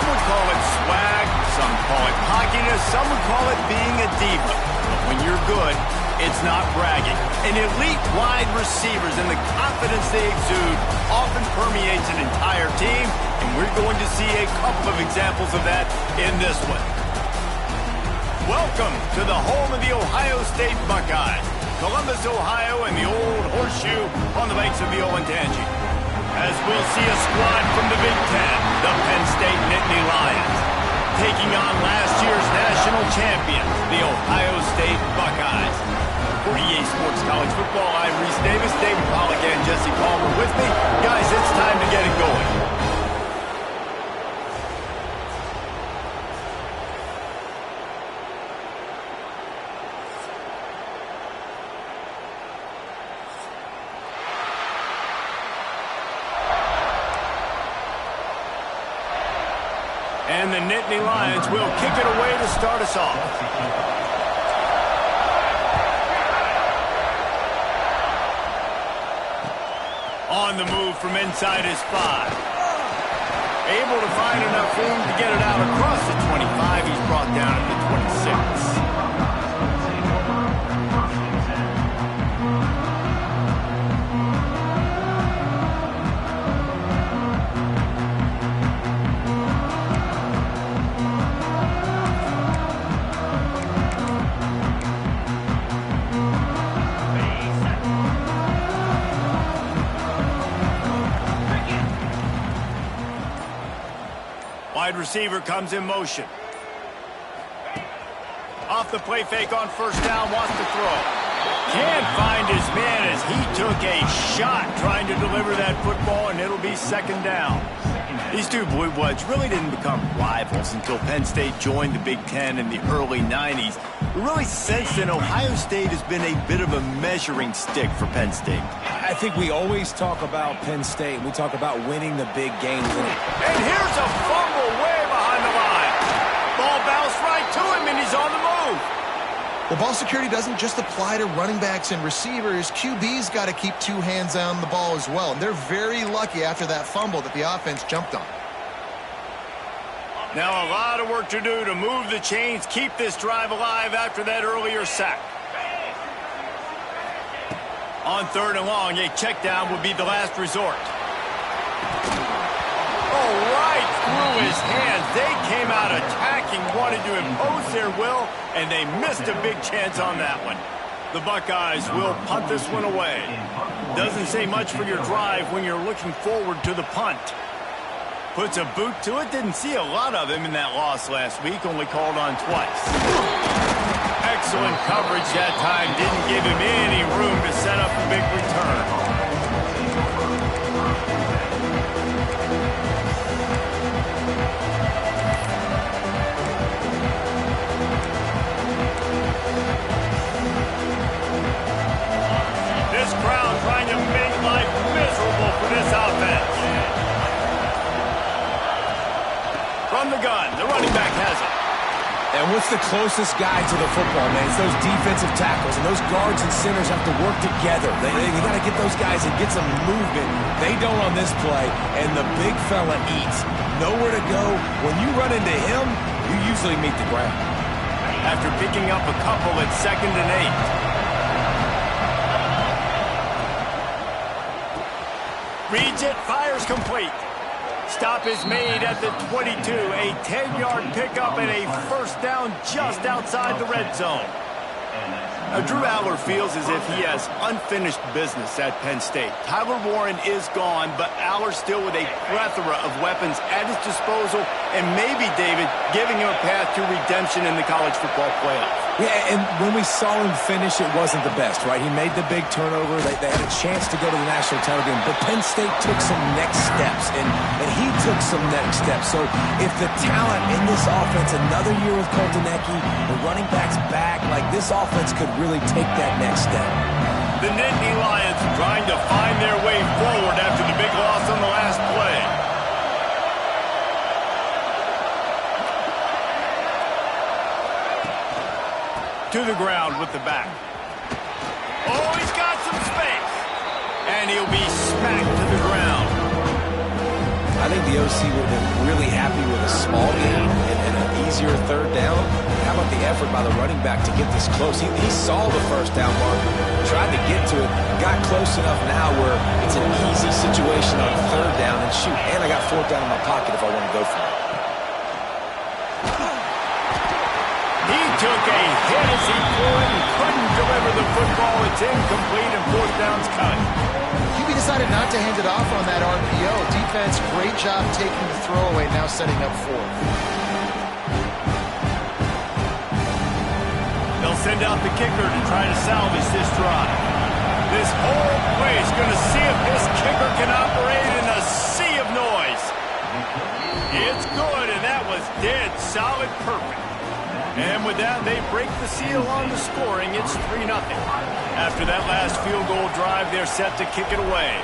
Some would call it swag, some call it cockiness, some would call it being a diva. But when you're good, it's not bragging. And elite wide receivers and the confidence they exude often permeates an entire team, and we're going to see a couple of examples of that in this one. Welcome to the home of the Ohio State Buckeyes, Columbus, Ohio, and the old horseshoe on the banks of the Olentangy. As we'll see a squad from the Big Ten, the Penn State Nittany Lions, taking on last year's national champions, the Ohio State Buckeyes. For EA Sports College Football, I'm Reese Davis, David Pollack, and Jesse Palmer with me. Guys, it's time to get it going. And the Nittany Lions will kick it away to start us off. On the move from inside his 5. Able to find enough room to get it out across the 25. He's brought down at the 26. Wide receiver comes in motion. Off the play fake on first down, wants to throw. Can't find his man as he took a shot trying to deliver that football, and it'll be second down. These two Blue Bloods really didn't become rivals until Penn State joined the Big Ten in the early 90s. We really sensed that Ohio State has been a bit of a measuring stick for Penn State. I think we always talk about Penn State. We talk about winning the big games. And here's a fumble way behind the line. Ball bounced right to him, and he's on the move. Well, ball security doesn't just apply to running backs and receivers. QB's got to keep two hands on the ball as well. And they're very lucky after that fumble that the offense jumped on. Now a lot of work to do to move the chains, keep this drive alive after that earlier sack. On third and long, a check down would be the last resort. Oh, right through his hands. They came out attacking, wanted to impose their will, and they missed a big chance on that one. The Buckeyes will punt this one away. Doesn't say much for your drive when you're looking forward to the punt. Puts a boot to it. Didn't see a lot of him in that loss last week, only called on twice. Excellent coverage that time. Didn't give him any room to set up a big return. This crowd trying to make life miserable for this offense. From the gun, the running back has it. And what's the closest guy to the football, man? It's those defensive tackles, and those guards and centers have to work together. They got to get those guys and get some movement. They don't on this play, and the big fella eats. Nowhere to go. When you run into him, you usually meet the ground. After picking up a couple at 2nd and 8. Reads it, fires complete. Stop is made at the 22. A 10-yard pickup and a first down just outside the red zone. Now, Drew Aller feels as if he has unfinished business at Penn State. Tyler Warren is gone, but Aller still with a plethora of weapons at his disposal, and maybe, David, giving him a path to redemption in the college football playoff. Yeah, and when we saw him finish, it wasn't the best, right? He made the big turnover. They had a chance to go to the national title game, but Penn State took some next steps, and he took some next steps. So if the talent in this offense, another year with Coltonecki, the running backs back, like this offense could really take that next step. The Nittany Lions trying to find their way forward after the big loss on the last play. To the ground with the back. Oh, he's got some space. And he'll be smacked to the ground. I think the OC would have been really happy with a small gain and an easier third down. How about the effort by the running back to get this close? He saw the first down mark, tried to get to it, got close enough now where it's an easy situation on third down. And shoot, and I got fourth down in my pocket if I want to go for it. He took a hit as he threw it and couldn't deliver the football. It's incomplete and fourth down's cut. QB decided not to hand it off on that RPO. Defense, great job taking the throwaway, now setting up fourth. They'll send out the kicker to try to salvage this drive. This whole play is going to see if this kicker can operate in a sea of noise. It's good, and that was dead solid perfect. And with that, they break the seal on the scoring. It's 3-0. After that last field goal drive, they're set to kick it away.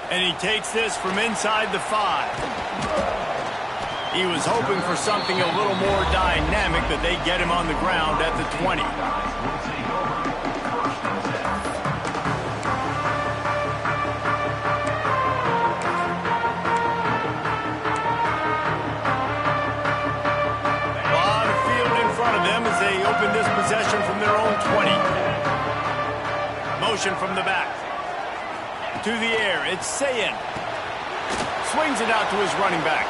And he takes this from inside the 5. He was hoping for something a little more dynamic, but they get him on the ground at the 20. They open this possession from their own 20. Motion from the back. To the air, it's Sayin. Swings it out to his running back.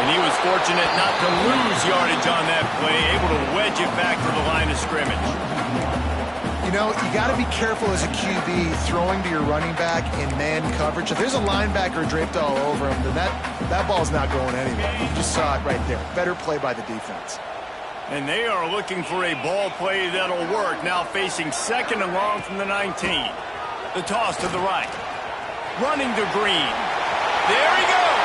And he was fortunate not to lose yardage on that play, able to wedge it back to the line of scrimmage. You know, you got to be careful as a QB throwing to your running back in man coverage. If there's a linebacker draped all over him, then that ball's not going anywhere. You just saw it right there. Better play by the defense. And they are looking for a ball play that'll work. Now facing second and long from the 19. The toss to the right. Running to Green. There he goes.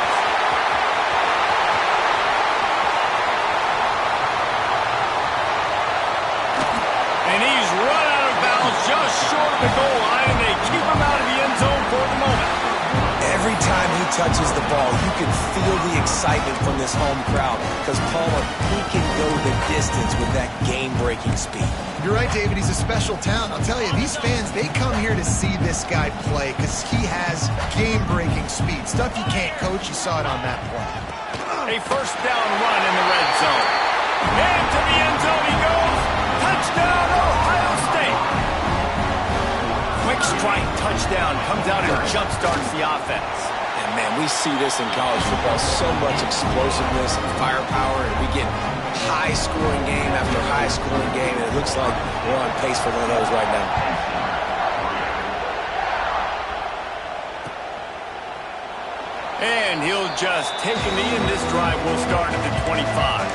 And he's run out of bounds just short of the goal line, and they keep him out of the end zone for the moment. Every time he touches the ball, you can feel the excitement from this home crowd because, Palmer, he can go the distance with that game-breaking speed. You're right, David. He's a special talent. I'll tell you, these fans, they come here to see this guy play because he has game-breaking speed. Stuff you can't coach. You saw it on that play. A first down run in the red zone. And to the end zone he goes. Touchdown, Ohio State. Quick strike touchdown comes out and jump-starts the offense. And, man, we see this in college football, so much explosiveness and firepower, and we get high-scoring game after high-scoring game, and it looks like we're on pace for one of those right now. And he'll just take a knee, and this drive will start at the 25.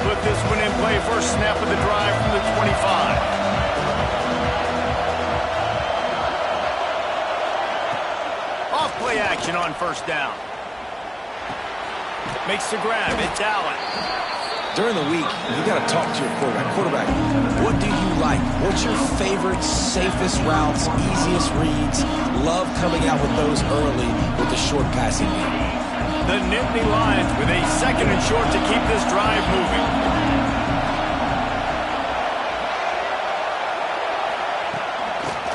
Put this one in play. First snap of the drive from the 25. Off play action on first down. Makes the grab. It's Allen. During the week, you got to talk to your quarterback. Quarterback, what do you like? What's your favorite, safest routes, easiest reads? Love coming out with those early with the short passing game. The Nittany Lions with a second and short to keep this drive moving.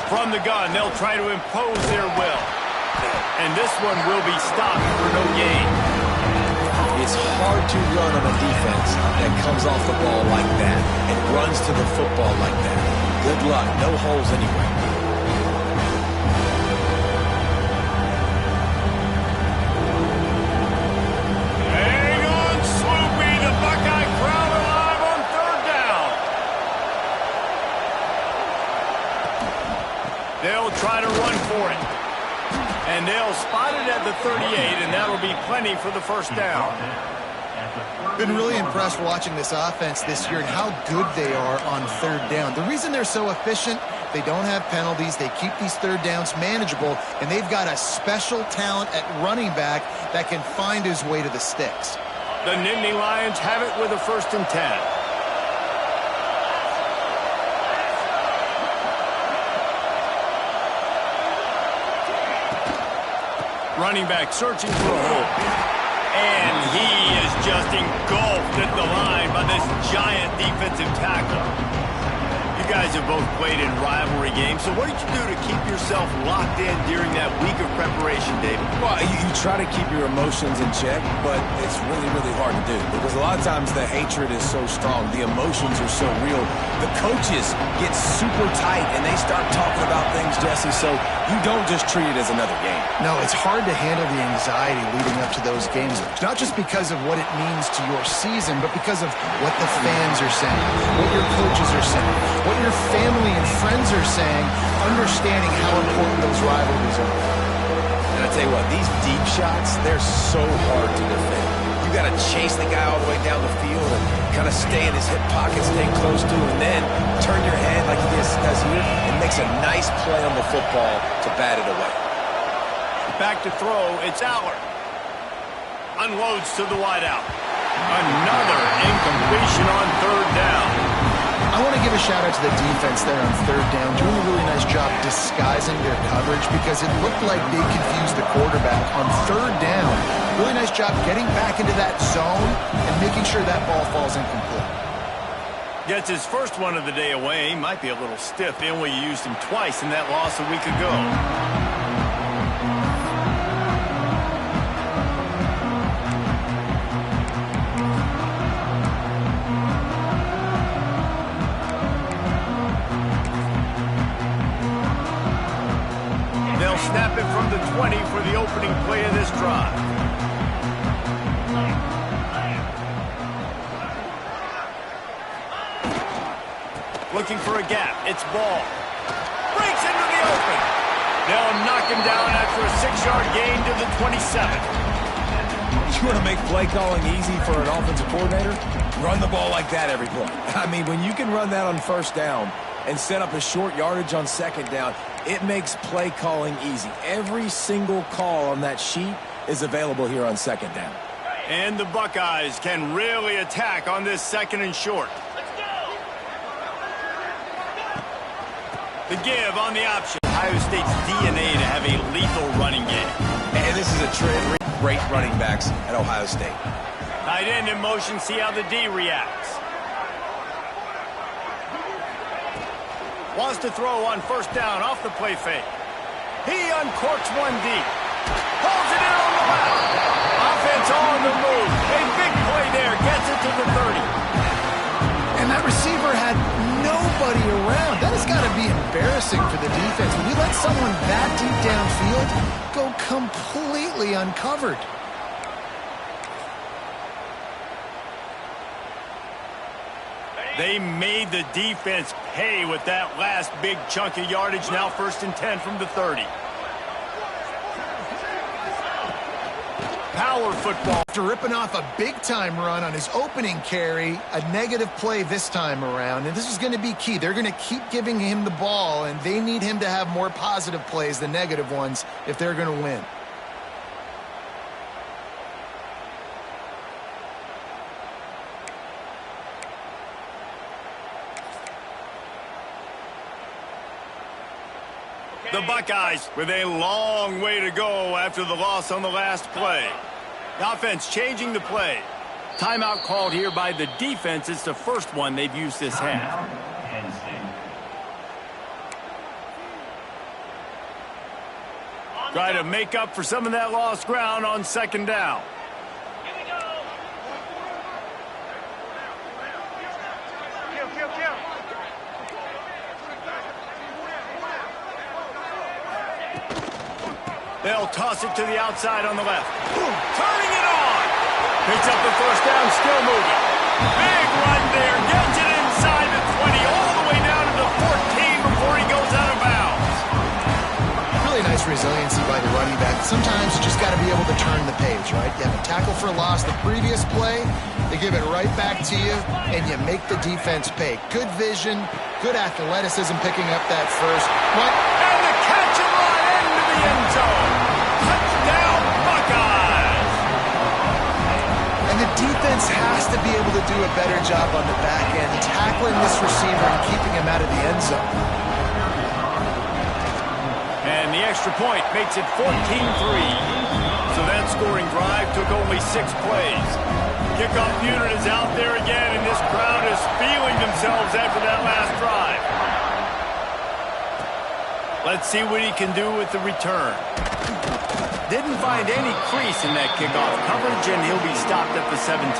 From the gun, they'll try to impose their will. And this one will be stopped for no gain. It's hard to run on a defense that comes off the ball like that and runs to the football like that. Good luck. No holes anywhere. They'll try to run for it. And they'll spot it at the 38, and that'll be plenty for the first down. Been really impressed watching this offense this year and how good they are on third down. The reason they're so efficient, they don't have penalties, they keep these third downs manageable, and they've got a special talent at running back that can find his way to the sticks. The Nittany Lions have it with a 1st and 10. Running back searching for a hole. And he is just engulfed at the line by this giant defensive tackle. You guys have both played in rivalry games, so what did you do to keep yourself locked in during that week of preparation, David? Well, you try to keep your emotions in check, but it's really, really hard to do because a lot of times the hatred is so strong, the emotions are so real. The coaches get super tight and they start talking about things, Jesse, so you don't just treat it as another game. No, it's hard to handle the anxiety leading up to those games, not just because of what it means to your season, but because of what the fans are saying, what your coaches are saying, what your family and friends are saying, understanding how important those rivalries are. And I tell you what, these deep shots, they're so hard to defend. You got to chase the guy all the way down the field and kind of stay in his hip pocket, stay close to him, and then turn your head like he does here and makes a nice play on the football to bat it away. Back to throw, it's Aller. Unloads to the wideout. Another incompletion on third down. I want to give a shout out to the defense there on third down, doing a really nice job disguising their coverage because it looked like they confused the quarterback on third down. Really nice job getting back into that zone and making sure that ball falls incomplete. Gets his first one of the day away. He might be a little stiff. They only used him twice in that loss a week ago. Snap it from the 20 for the opening play of this drive. Looking for a gap. It's Ball. Breaks into the open. They'll knock him down after a 6-yard gain to the 27. You want to make play calling easy for an offensive coordinator? Run the ball like that every play. I mean, when you can run that on first down and set up a short yardage on second down, it makes play calling easy. Every single call on that sheet is available here on second down. And the Buckeyes can really attack on this second and short. The give on the option. Ohio State's DNA to have a lethal running game. And this is a trend. Great running backs at Ohio State. Tight end in motion, see how the D reacts. Wants to throw on first down off the play fake. He uncorks one deep. Pulls it in on the left. Offense on the move. A big play there. Gets it to the 30. And that receiver had nobody around. That has got to be embarrassing for the defense. When you let someone that deep downfield go completely uncovered. They made the defense pay with that last big chunk of yardage. Now 1st and 10 from the 30. Power football. After ripping off a big-time run on his opening carry, a negative play this time around. And this is going to be key. They're going to keep giving him the ball, and they need him to have more positive plays than negative ones if they're going to win. The Buckeyes with a long way to go after the loss on the last play. The offense changing the play. Timeout called here by the defense. It's the first one they've used this half. Try to make up for some of that lost ground on second down. They'll toss it to the outside on the left. Turning it on. Picks up the first down, still moving. Big run there. Gets it inside the 20, all the way down to the 14 before he goes out of bounds. Really nice resiliency by the running back. Sometimes you just got to be able to turn the page, right? You have a tackle for a loss the previous play. They give it right back to you, and you make the defense pay. Good vision, good athleticism picking up that first. And the catch and run into the end zone. Touchdown, Buckeyes! And the defense has to be able to do a better job on the back end, tackling this receiver and keeping him out of the end zone. And the extra point makes it 14-3. So that scoring drive took only 6 plays. Kickoff unit is out there again, and this crowd is feeling themselves after that last drive. Let's see what he can do with the return. Didn't find any crease in that kickoff coverage, and he'll be stopped at the 17.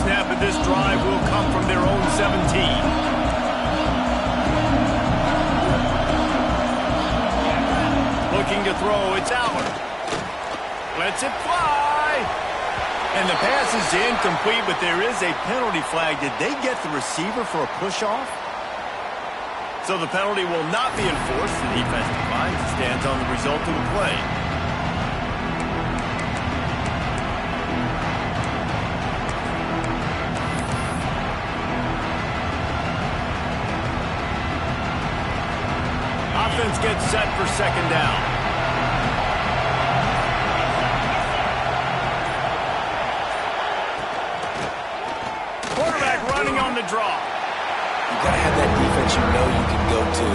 Snap of this drive will come from their own 17. Looking to throw, it's Allen. Lets it fly. And the pass is incomplete, but there is a penalty flag. Did they get the receiver for a push-off? So the penalty will not be enforced. The defense declines and stands on the result of the play. Offense gets set for second down. Quarterback running on the draw. You got to have that defense you know you can go to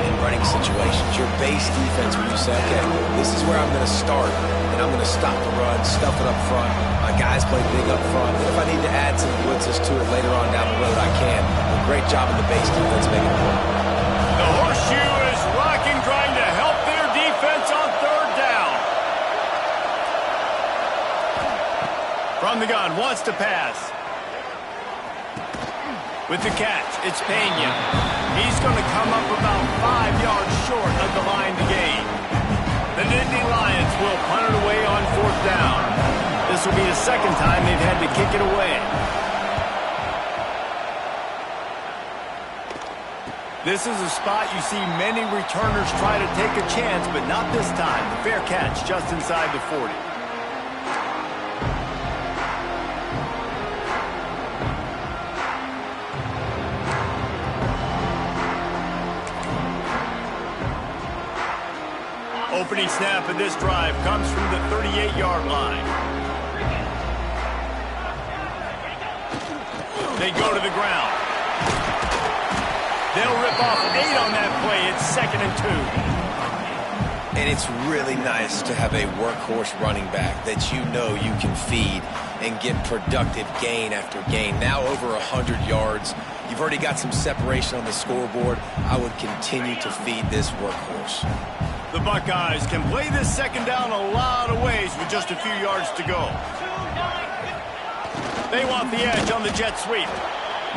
in running situations. Your base defense where you say, okay, this is where I'm going to start, and I'm going to stop the run, stuff it up front. My guys play big up front. And if I need to add some blitzes to it later on down the road, I can. A great job in the base defense making it work. The horseshoe is rocking, trying to help their defense on third down. From the gun, wants to pass. With the catch, it's Pena. He's going to come up about 5 yards short of the line to gain. The Nittany Lions will punt it away on fourth down. This will be the second time they've had to kick it away. This is a spot you see many returners try to take a chance, but not this time. The fair catch just inside the 40. Opening snap of this drive comes from the 38-yard line. They go to the ground. They'll rip off 8 on that play. It's 2nd and 2. And it's really nice to have a workhorse running back that you know you can feed and get productive gain after gain. Now over 100 yards. You've already got some separation on the scoreboard. I would continue to feed this workhorse. The Buckeyes can play this second down a lot of ways with just a few yards to go. They want the edge on the jet sweep.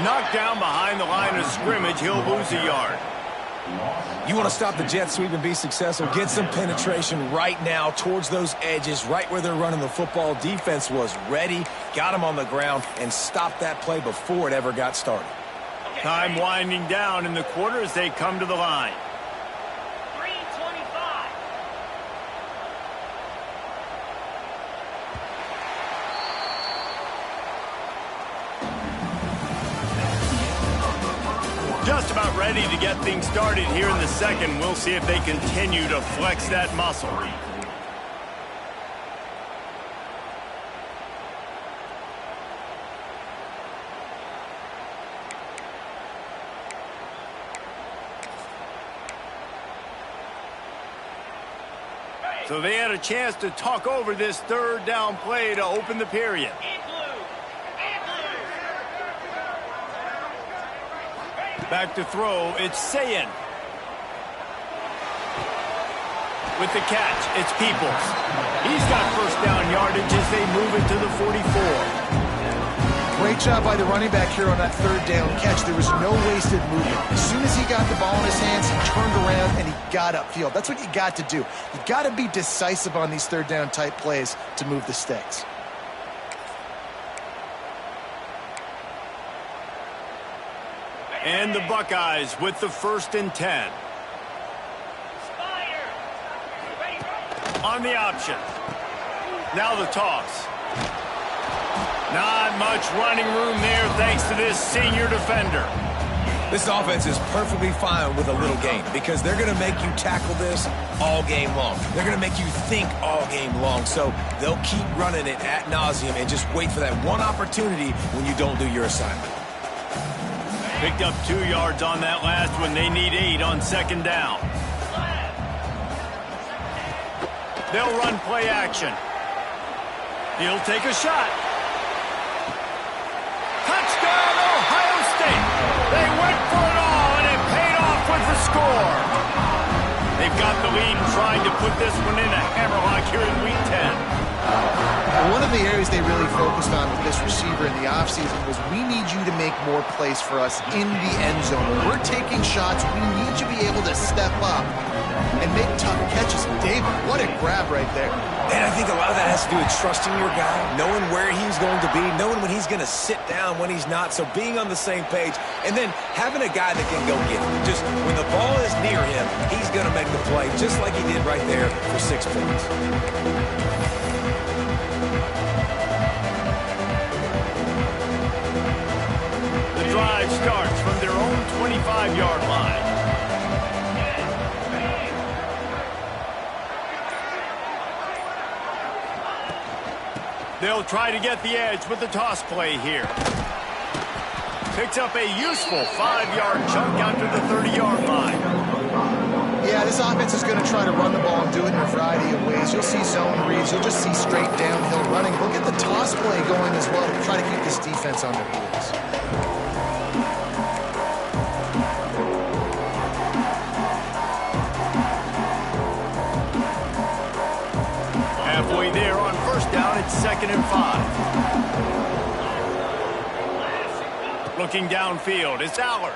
Knocked down behind the line of scrimmage, he'll lose a yard. You want to stop the jet sweep and be successful, get some penetration right now towards those edges, right where they're running the football. Defense was ready, got him on the ground, and stopped that play before it ever got started. Time winding down in the quarter as they come to the line. Just about ready to get things started here in the second. We'll see if they continue to flex that muscle. So they had a chance to talk over this third down play to open the period. Back to throw, it's Sayin. With the catch, it's Peoples. He's got first down yardage as they move it to the 44. Great job by the running back here on that third down catch. There was no wasted movement. As soon as he got the ball in his hands, he turned around and he got upfield. That's what you got to do. You got to be decisive on these third down type plays to move the sticks. And the Buckeyes with the 1st and 10. On the option. Now the toss. Not much running room there thanks to this senior defender. This offense is perfectly fine with a little game because they're going to make you tackle this all game long. They're going to make you think all game long. So they'll keep running it ad nauseum and just wait for that one opportunity when you don't do your assignment. Picked up 2 yards on that last one. They need 8 on second down. They'll run play action. He'll take a shot. Touchdown, Ohio State. They went for it all, and it paid off with the score. They've got the lead and trying to put this one in a hammerlock here in Week 10. One of the areas they really focused on with this receiver in the offseason was we need you to make more plays for us in the end zone. When we're taking shots, we need you to be able to step up and make tough catches. David, what a grab right there. And I think a lot of that has to do with trusting your guy, knowing where he's going to be, knowing when he's going to sit down, when he's not. So being on the same page, and then having a guy that can go get it. Just when the ball is near him, he's going to make the play, just like he did right there for 6 points. The drive starts from their own 25-yard line. They'll try to get the edge with the toss play here. Picks up a useful 5-yard chunk out to the 30-yard line. Yeah, this offense is going to try to run the ball and do it in a variety of ways. You'll see zone reads. You'll just see straight downhill running. Look at the toss play going as well to try to keep this defense on their heels. Halfway there on first down, it's 2nd and 5. Looking downfield, it's Aller.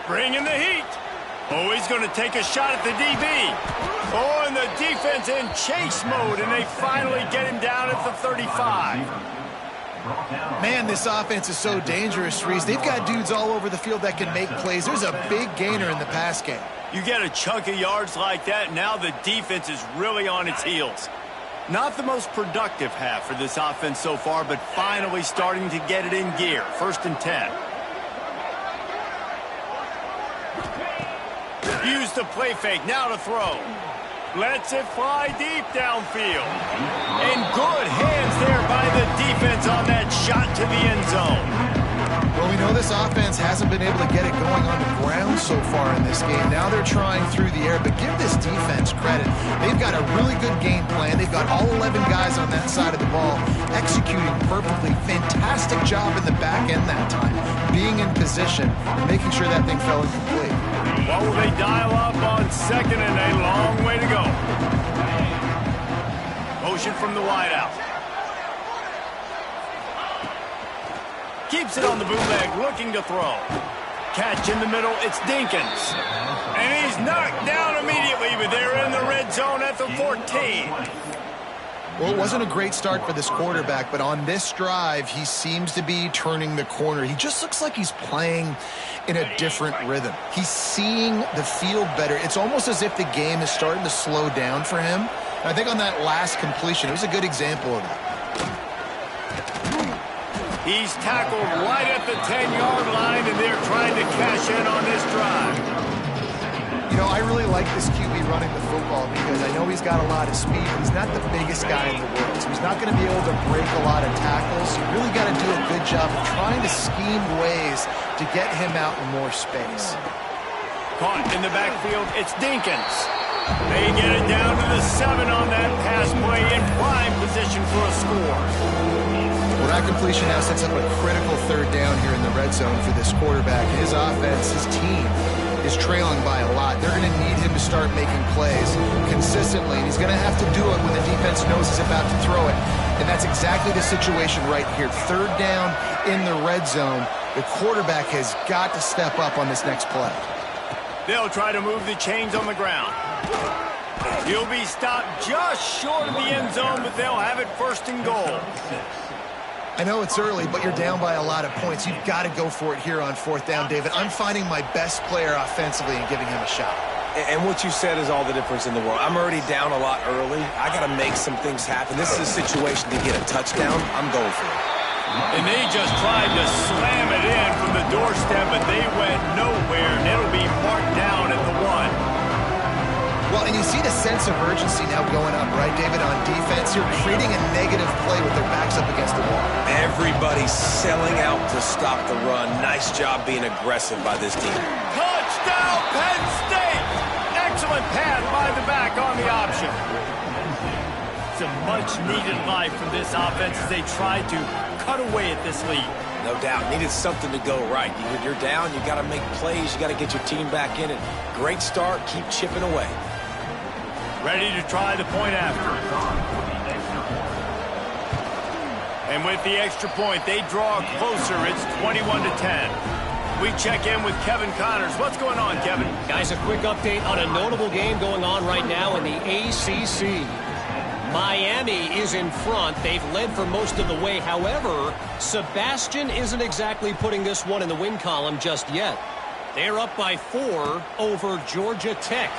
Bringing the heat. Oh, he's going to take a shot at the DB. Oh, and the defense in chase mode, and they finally get him down at the 35. Man, this offense is so dangerous, Reese. They've got dudes all over the field that can make plays. There's a big gainer in the pass game. You get a chunk of yards like that, now the defense is really on its heels. Not the most productive half for this offense so far, but finally starting to get it in gear. 1st and 10. Use the play fake, now to throw. Lets it fly deep downfield. And good hands there by the defense on that shot to the end zone. Well, we know this offense hasn't been able to get it going on the ground so far in this game. Now they're trying through the air, but give this defense credit. They've got a really good game plan. They've got all 11 guys on that side of the ball executing perfectly. Fantastic job in the back end that time, being in position and making sure that thing fell incomplete. What will they dial up on 2nd and a long way to go? Motion from the wideout. Keeps it on the bootleg, looking to throw. Catch in the middle, it's Dinkins. And he's knocked down immediately, but they're in the red zone at the 14. Well, it wasn't a great start for this quarterback, but on this drive, he seems to be turning the corner. He just looks like he's playing in a different rhythm. He's seeing the field better. It's almost as if the game is starting to slow down for him. And I think on that last completion, it was a good example of that. He's tackled right at the 10-yard line, and they're trying to cash in on this drive. You know, I really like this QB running the football because I know he's got a lot of speed. He's not the biggest guy in the world, so he's not going to be able to break a lot of tackles. You really got to do a good job of trying to scheme ways to get him out in more space. Caught in the backfield, it's Dinkins. They get it down to the 7 on that pass play in prime position for a score. Well, that completion now sets up a critical 3rd down here in the red zone for this quarterback. His offense, his team, is trailing by a lot. They're going to need him to start making plays consistently, and he's going to have to do it when the defense knows he's about to throw it. And that's exactly the situation right here. 3rd down in the red zone. The quarterback has got to step up on this next play. They'll try to move the chains on the ground. He'll be stopped just short of the end zone, but they'll have it 1st and goal. I know it's early, but you're down by a lot of points. You've got to go for it here on 4th down, David. I'm finding my best player offensively and giving him a shot. And what you said is all the difference in the world. I'm already down a lot early. I got to make some things happen. This is a situation to get a touchdown. I'm going for it. And they just tried to slam it in from the doorstep, but they went no need a sense of urgency now going up, right, David, on defense. You're creating a negative play with their backs up against the wall. Everybody's selling out to stop the run. Nice job being aggressive by this team. Touchdown, Penn State! Excellent pass by the back on the option. It's a much-needed life from this offense as they try to cut away at this lead. No doubt. Needed something to go right. When you're down, you got to make plays. You got to get your team back in it. Great start. Keep chipping away. Ready to try the point after. And with the extra point, they draw closer. It's 21-10. We check in with Kevin Connors. What's going on, Kevin? Guys, a quick update on a notable game going on right now in the ACC. Miami is in front. They've led for most of the way. However, Sebastian isn't exactly putting this one in the win column just yet. They're up by 4 over Georgia Tech.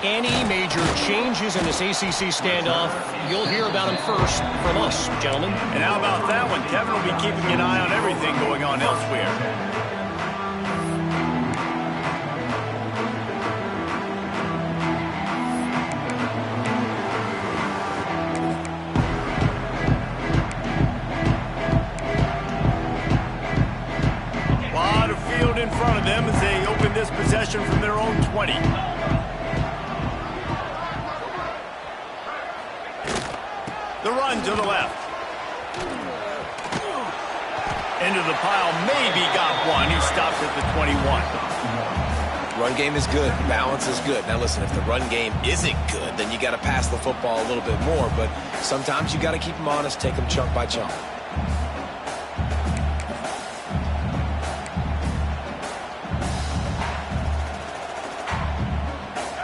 Any major changes in this ACC standoff, you'll hear about them first from us, gentlemen. And how about that one? Kevin will be keeping an eye on everything going on elsewhere. In front of them as they open this possession from their own 20. The run to the left. Into the pile, maybe got one. He stops at the 21. Run game is good. Balance is good. Now listen, if the run game isn't good, then you got to pass the football a little bit more. But sometimes you got to keep them honest, take them chunk by chunk.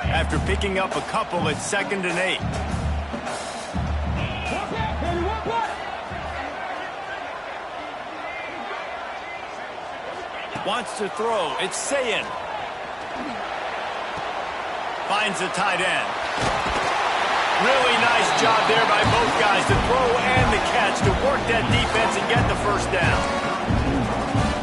After picking up a couple, it's 2nd and 8. Wants to throw. It's Sayin. Finds the tight end. Really nice job there by both guys to throw and the catch to work that defense and get the first down.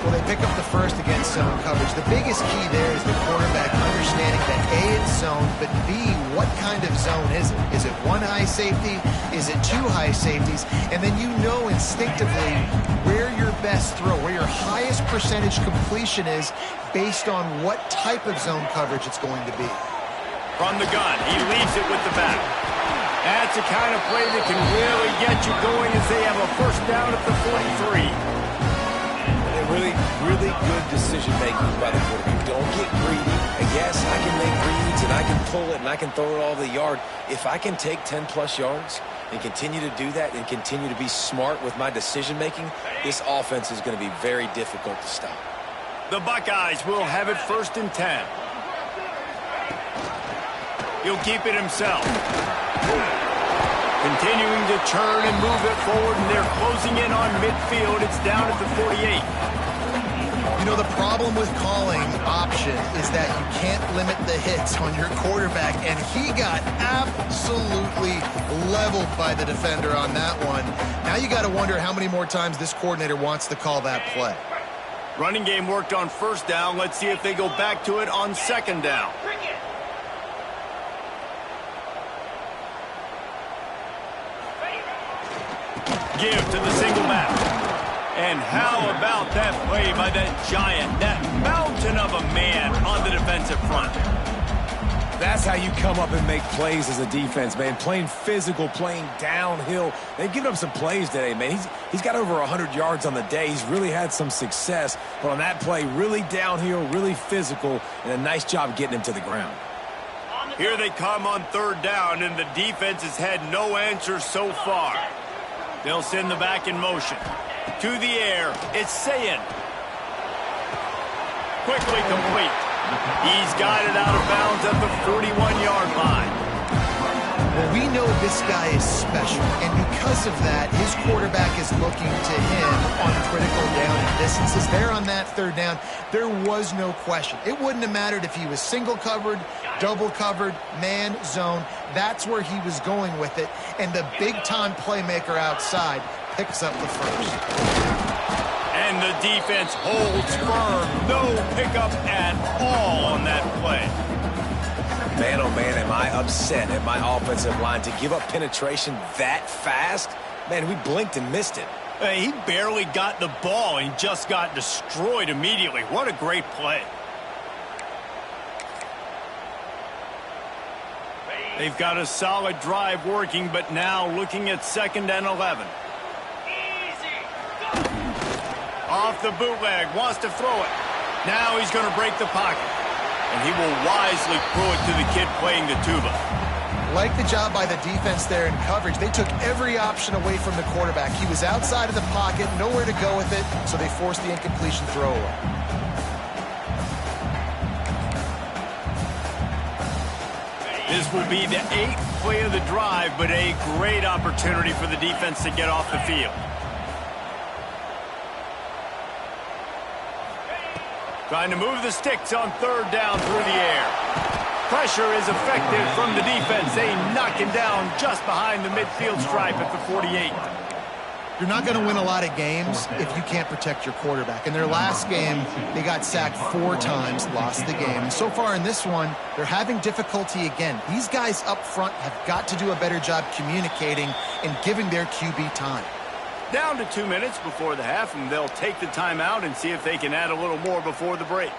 Well, they pick up the first against zone coverage. The biggest key there is the quarterback understanding that A, it's zone, but B, what kind of zone is it? Is it one high safety? Is it two high safeties? And then you know instinctively where your best throw, where your highest percentage completion is based on what type of zone coverage it's going to be. From the gun, he leaves it with the back. That's the kind of play that can really get you going as they have a first down at the 43. Really good decision-making by the quarterback. Don't get greedy. And yes, I can make reads, and I can pull it, and I can throw it all the yard. If I can take 10-plus yards and continue to do that and continue to be smart with my decision-making, this offense is going to be very difficult to stop. The Buckeyes will have it 1st and 10. He'll keep it himself. Continuing to turn and move it forward, and they're closing in on midfield. It's down at the 48. You know, the problem with calling option is that you can't limit the hits on your quarterback, and he got absolutely leveled by the defender on that one. Now you got to wonder how many more times this coordinator wants to call that play. Running game worked on 1st down. Let's see if they go back to it on 2nd down. Give to the single back. And how about that play by that giant, that mountain of a man on the defensive front? That's how you come up and make plays as a defense, man. Playing physical, playing downhill. They've given up some plays today, man. He's got over 100 yards on the day. He's really had some success. But on that play, really downhill, really physical, and a nice job getting him to the ground. Here they come on 3rd down, and the defense has had no answers so far. They'll send the back in motion. To the air, it's Sayin. Quickly complete. He's got it out of bounds at the 41-yard line. Well, we know this guy is special, and because of that, his quarterback is looking to him on critical down and distances. There on that 3rd down, there was no question. It wouldn't have mattered if he was single covered, double covered, man, zone. That's where he was going with it, and the big-time playmaker outside picks up the first. And the defense holds firm. No pickup at all on that play. Man, oh man, am I upset at my offensive line to give up penetration that fast? Man, we blinked and missed it. He barely got the ball and just got destroyed immediately. What a great play. They've got a solid drive working, but now looking at 2nd and 11. Off the bootleg, wants to throw it. Now he's going to break the pocket. And he will wisely throw it to the kid playing the tuba. Like the job by the defense there in coverage. They took every option away from the quarterback. He was outside of the pocket, nowhere to go with it, so they forced the incompletion throwaway. This will be the 8th play of the drive, but a great opportunity for the defense to get off the field. Trying to move the sticks on 3rd down through the air. Pressure is effective from the defense. They knock him down just behind the midfield stripe at the 48. You're not going to win a lot of games if you can't protect your quarterback. In their last game, they got sacked 4 times, lost the game. And so far in this one, they're having difficulty again. These guys up front have got to do a better job communicating and giving their QB time. Down to 2 minutes before the half, and they'll take the timeout and see if they can add a little more before the break.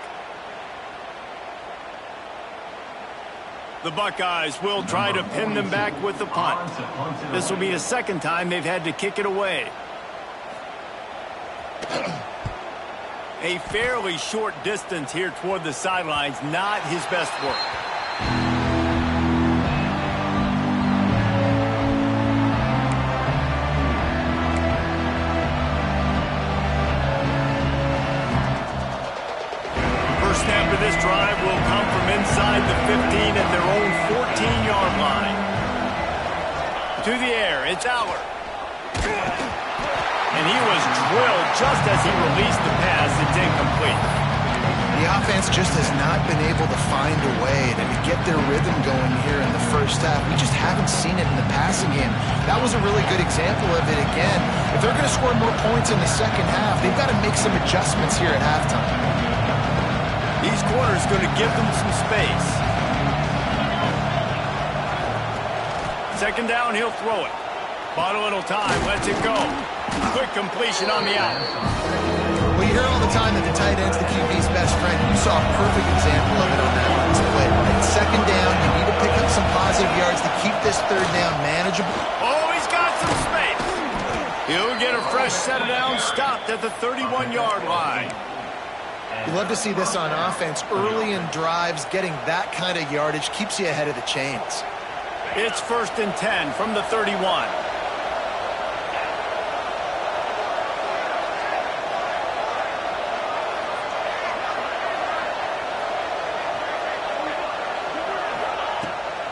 The Buckeyes will try to pin them back with the punt. This will be the 2nd time they've had to kick it away. A fairly short distance here toward the sidelines, not his best work. Snap of this drive will come from inside the 15 at their own 14-yard line. To the air, it's Aller. And he was drilled just as he released the pass. It's incomplete. The offense just has not been able to find a way to get their rhythm going here in the first half. We just haven't seen it in the passing game. That was a really good example of it again. If they're going to score more points in the second half, they've got to make some adjustments here at halftime. These corners going to give them some space. 2nd down, he'll throw it. Bought a little time, lets it go. Quick completion on the out. Well, you hear all the time that the tight end's the QB's best friend. You saw a perfect example of it on that last play. At 2nd down, you need to pick up some positive yards to keep this 3rd down manageable. Oh, he's got some space. He'll get a fresh set of downs, stopped at the 31-yard line. You love to see this on offense. Early in drives, getting that kind of yardage keeps you ahead of the chains. It's 1st and 10 from the 31.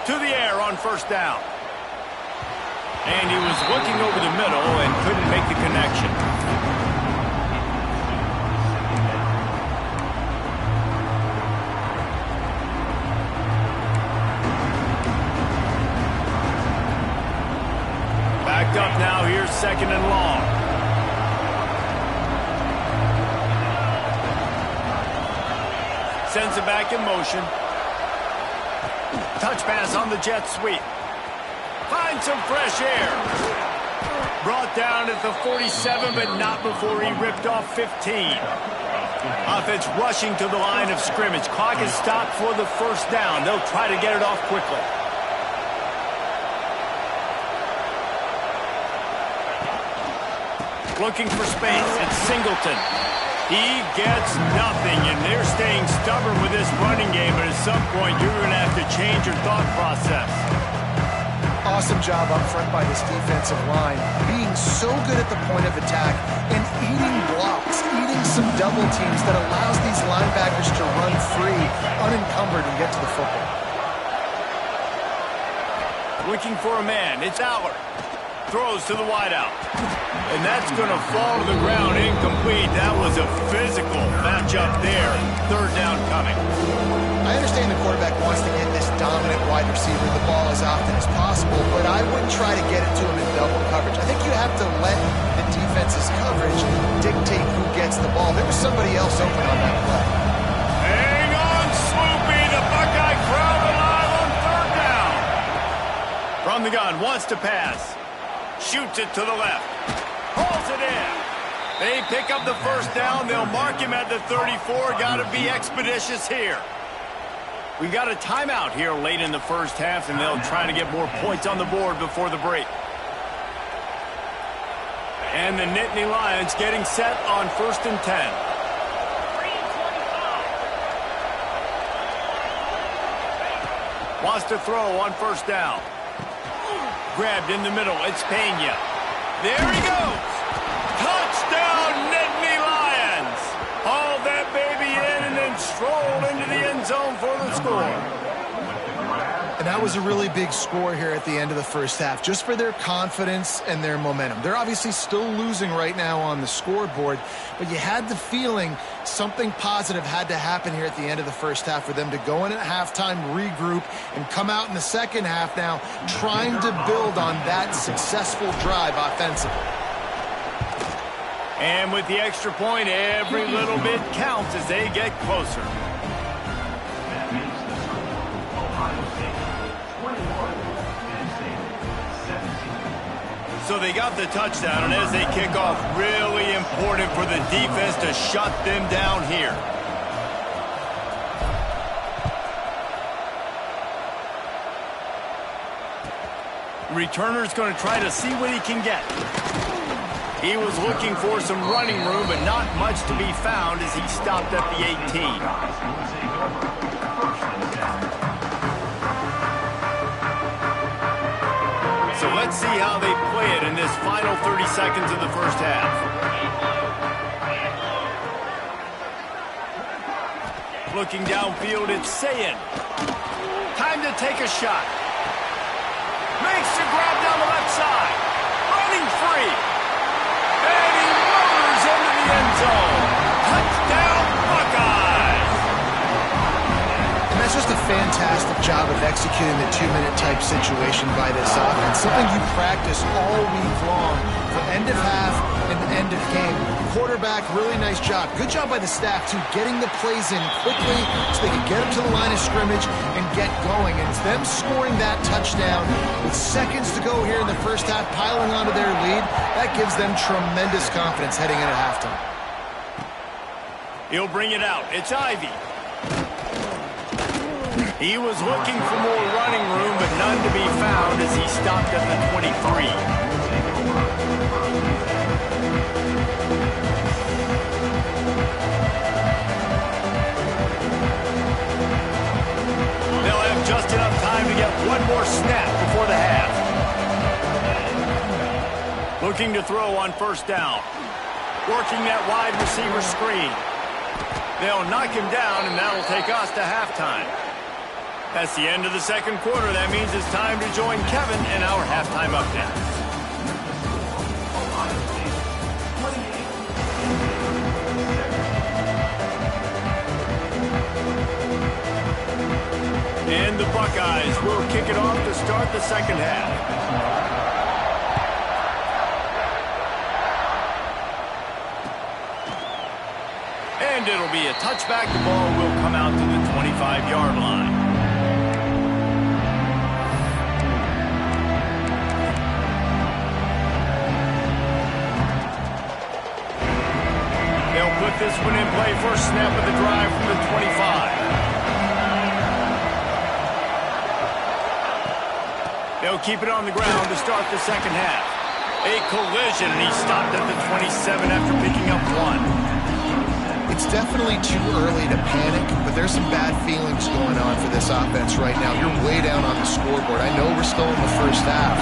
To the air on 1st down. And he was looking over the middle and couldn't make the connection. Up now, here's 2nd and long. Sends it back in motion. Touch pass on the jet sweep. Finds some fresh air. Brought down at the 47, but not before he ripped off 15. Offense rushing to the line of scrimmage. Clock is stopped for the 1st down. They'll try to get it off quickly. Looking for space. It's Singleton. He gets nothing, and they're staying stubborn with this running game, but at some point you're going to have to change your thought process. Awesome job up front by this defensive line, being so good at the point of attack and eating blocks, eating some double teams that allows these linebackers to run free, unencumbered, and get to the football. Looking for a man. It's Aller. Throws to the wideout. And that's going to fall to the ground incomplete. That was a physical matchup there. 3rd down coming. I understand the quarterback wants to get this dominant wide receiver the ball as often as possible, but I wouldn't try to get it to him in double coverage. I think you have to let the defense's coverage dictate who gets the ball. There was somebody else open on that play. Hang on, Swoopy. The Buckeye crowd alive wants to pass. Shoots it to the left. Pulls it in. They pick up the first down. They'll mark him at the 34. Got to be expeditious here. We got a timeout here late in the first half, and they'll try to get more points on the board before the break. And the Nittany Lions getting set on 1st and 10. Wants to throw on first down. Grabbed in the middle. It's Pena. There he goes. Touchdown, Nittany Lions. Haul that baby in and then stroll into the end zone for the score. And that was a really big score here at the end of the first half, just for their confidence and their momentum. They're obviously still losing right now on the scoreboard, but you had the feeling something positive had to happen here at the end of the first half for them to go in at halftime, regroup, and come out in the second half now trying to build on that successful drive offensively. And with the extra point, every little bit counts as they get closer. So they got the touchdown, and as they kick off, really important for the defense to shut them down here. Returner's going to try to see what he can get. He was looking for some running room, but not much to be found as he stopped at the 18. So let's see how they play it in this final 30 seconds of the first half. Looking downfield, it's Sayin. Time to take a shot. Makes the grab down the left side. Running free. And he motors into the end zone. Touchdown, Buckeyes! And that's just a fantastic job of executing the two-minute type situation by this offense. Something you practice all week long for end of half and end of game. Quarterback, really nice job. Good job by the staff, too, getting the plays in quickly so they can get them to the line of scrimmage and get going. And it's them scoring that touchdown with seconds to go here in the first half, piling onto their lead. That gives them tremendous confidence heading into halftime. He'll bring it out. It's Ivy. He was looking for more running room, but none to be found as he stopped at the 23. They'll have just enough time to get one more snap before the half. Looking to throw on first down. Working that wide receiver screen. They'll knock him down, and that'll take us to halftime. That's the end of the second quarter. That means it's time to join Kevin in our halftime update. And the Buckeyes will kick it off to start the second half. And it'll be a touchback. The ball will come out to the 25-yard line. They'll put this one in play. First snap of the drive from the 25. They'll keep it on the ground to start the second half. A collision, and he stopped at the 27 after picking up one. It's definitely too early to panic, but there's some bad feelings going on for this offense right now. You're way down on the scoreboard. I know we're still in the first half,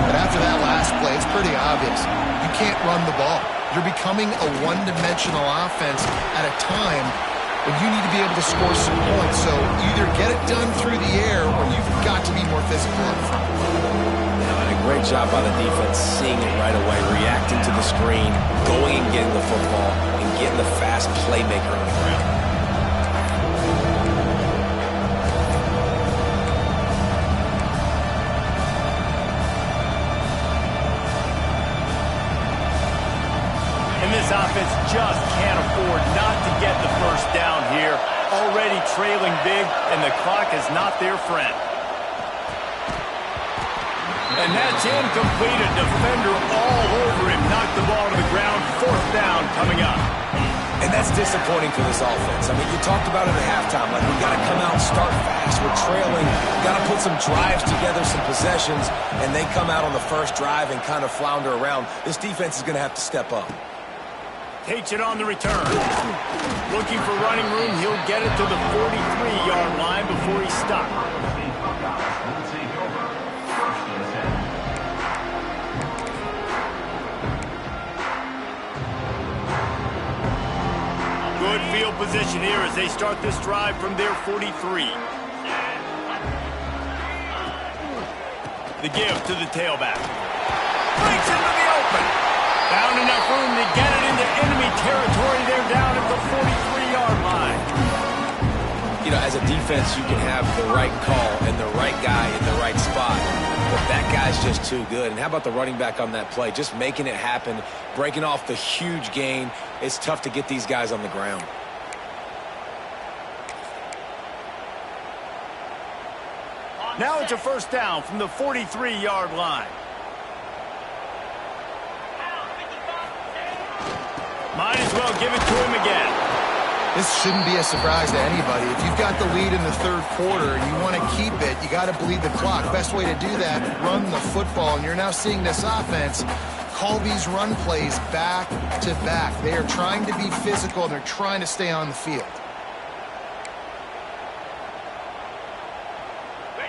but after that last play, it's pretty obvious. You can't run the ball. You're becoming a one-dimensional offense at a time when you need to be able to score some points. So either get it done through the air or you've got to be more physical up front. And a great job by the defense seeing it right away, reacting to the screen, going and getting the football, and getting the fast playmaker on the ground. This offense just can't afford not to get the first down here. Already trailing big, and the clock is not their friend. And that's incomplete. A defender all over him. Knocked the ball to the ground. 4th down coming up. And that's disappointing for this offense. I mean, you talked about it at halftime. Like, we got to come out and start fast. We're trailing. Got to put some drives together, some possessions, and they come out on the first drive and kind of flounder around. This defense is going to have to step up. Takes it on the return. Looking for running room. He'll get it to the 43-yard line before he's stopped. Good field position here as they start this drive from their 43. The give to the tailback. Breaks into the open. Found enough room to get it into enemy territory. They're down at the 43-yard line. You know, as a defense, you can have the right call and the right guy in the right spot. But that guy's just too good. And how about the running back on that play? Just making it happen, breaking off the huge gain. It's tough to get these guys on the ground. Now it's a 1st down from the 43-yard line. Might as well give it to him again. This shouldn't be a surprise to anybody. If you've got the lead in the 3rd quarter and you want to keep it, you got to bleed the clock. Best way to do that, run the football. And you're now seeing this offense call these run plays back to back. They are trying to be physical, and they're trying to stay on the field.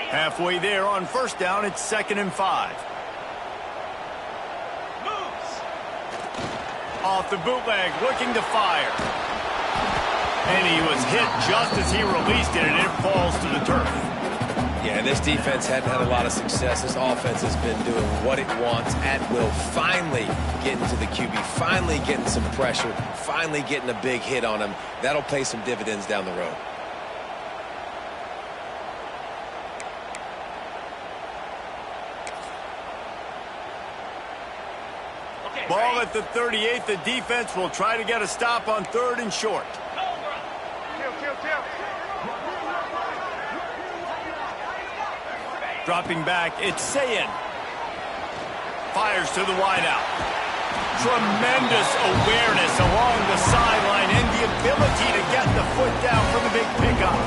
Halfway there on 1st down, it's 2nd and 5. Off the bootleg, looking to fire. And he was hit just as he released it, and it falls to the turf. Yeah, this defense hadn't had a lot of success. This offense has been doing what it wants at will. Finally getting to the QB, finally getting some pressure, finally getting a big hit on him. That'll pay some dividends down the road. Ball at the 38. The defense will try to get a stop on 3rd and short. Dropping back, it's Sayin. Fires to the wideout. Tremendous awareness along the sideline and the ability to get the foot down for the big pickup.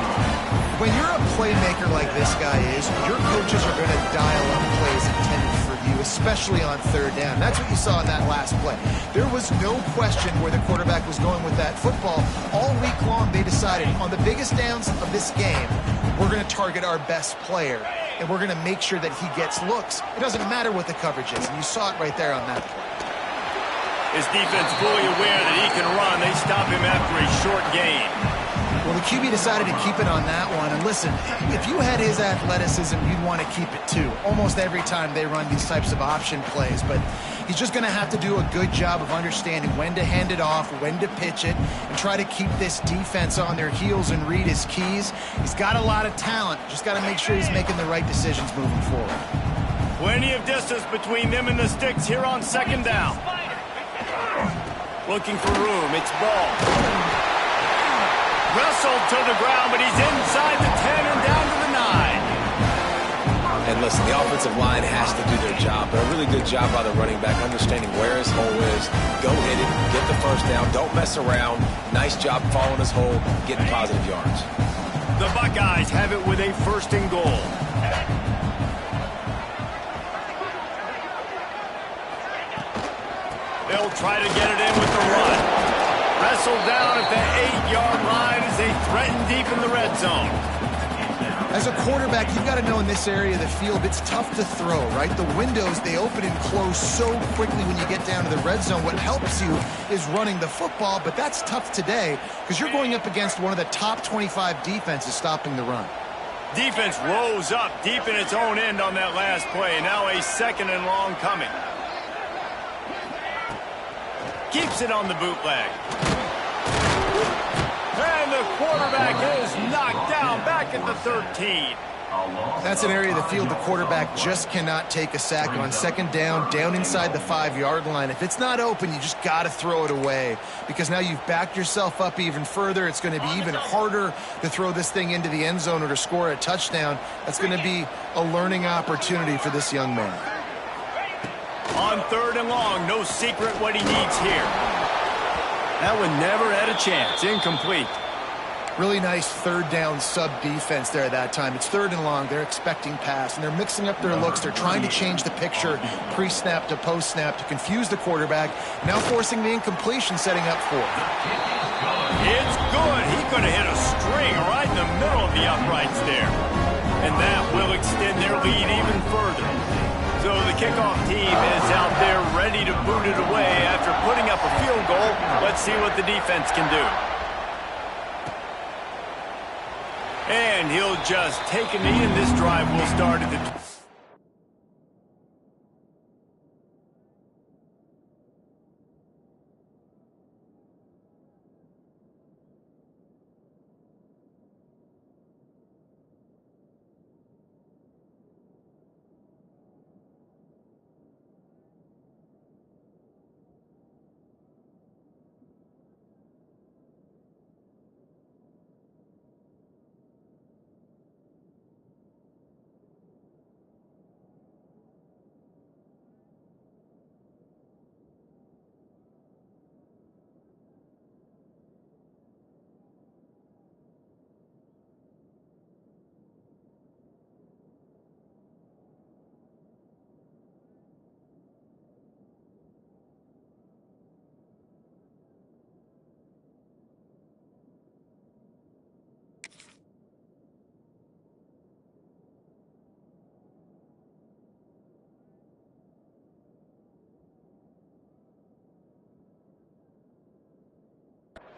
When you're a playmaker like this guy is, your coaches are going to dial up plays intended for you, especially on 3rd down. That's what you saw in that last play. There was no question where the quarterback was going with that football. All week long, they decided on the biggest downs of this game, we're going to target our best player, and we're going to make sure that he gets looks. It doesn't matter what the coverage is, and you saw it right there on that play. His defense fully aware that he can run. They stop him after a short gain. Well, the QB decided to keep it on that one. And listen, if you had his athleticism, you'd want to keep it too. Almost every time they run these types of option plays. But he's just going to have to do a good job of understanding when to hand it off, when to pitch it, and try to keep this defense on their heels and read his keys. He's got a lot of talent. Just got to make sure he's making the right decisions moving forward. Plenty of distance between them and the sticks here on 2nd down. Looking for room. It's Ball. Wrestled to the ground, but he's inside the 10 and down to the 9. And listen, the offensive line has to do their job, but a really good job by the running back, understanding where his hole is. Go hit it, get the 1st down, don't mess around. Nice job following his hole, getting positive yards. The Buckeyes have it with a 1st and goal. They'll try to get it in with the run. Wrestled down at the 8-yard line as they threaten deep in the red zone. As a quarterback, you've got to know in this area of the field, it's tough to throw, right? The windows, they open and close so quickly when you get down to the red zone. What helps you is running the football, but that's tough today because you're going up against one of the top 25 defenses stopping the run. Defense rose up deep in its own end on that last play. Now a 2nd and long coming. Keeps it on the bootleg. And the quarterback is knocked down back at the 13. That's an area of the field the quarterback just cannot take a sack on. Second down, down inside the 5-yard line. If it's not open, you just got to throw it away because now you've backed yourself up even further. It's going to be even harder to throw this thing into the end zone or to score a touchdown. That's going to be a learning opportunity for this young man. On 3rd and long, no secret what he needs here. That one never had a chance. Incomplete. Really nice 3rd down sub defense there at that time. It's 3rd and long. They're expecting pass, and they're mixing up their looks. They're trying to change the picture pre-snap to post-snap to confuse the quarterback, now forcing the incompletion, setting up 4th. It's good. He could have hit a string right in the middle of the uprights there. And that will extend their lead even further. So the kickoff team is out there ready to boot it away after putting up a field goal. Let's see what the defense can do. And he'll just take a knee, and this drive will start at the...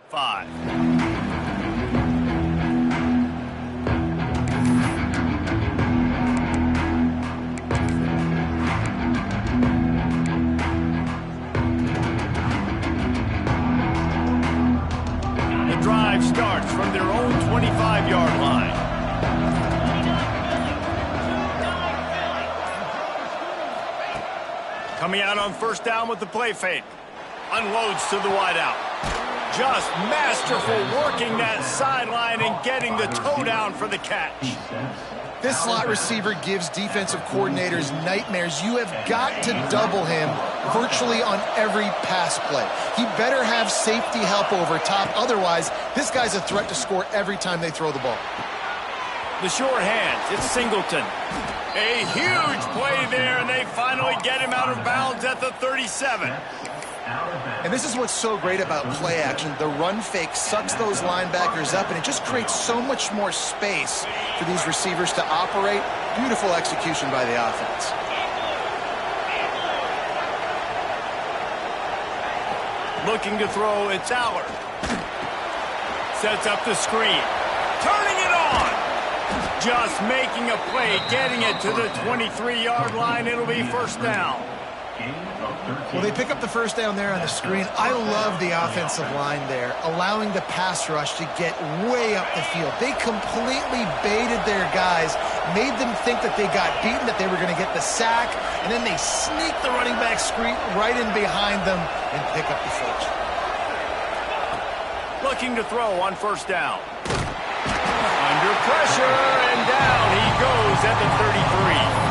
Five. The drive starts from their own 25-yard line. Coming out on 1st down with the play fake. Unloads to the wideout. Just masterful working that sideline and getting the toe down for the catch. This slot receiver gives defensive coordinators nightmares. You have got to double him virtually on every pass play. He better have safety help over top. Otherwise, this guy's a threat to score every time they throw the ball. The short hands, it's Singleton. A huge play there, and they finally get him out of bounds at the 37. And this is what's so great about play action. The run fake sucks those linebackers up, and it just creates so much more space for these receivers to operate. Beautiful execution by the offense. Looking to throw, it's Aller. Sets up the screen. Turning it on. Just making a play, getting it to the 23-yard line. It'll be 1st down. Well, they pick up the 1st down there on the screen. I love the offensive line there, allowing the pass rush to get way up the field. They completely baited their guys, made them think that they got beaten, that they were going to get the sack, and then they sneak the running back screen right in behind them and pick up the 1st. Looking to throw on 1st down. Under pressure, and down he goes at the 33.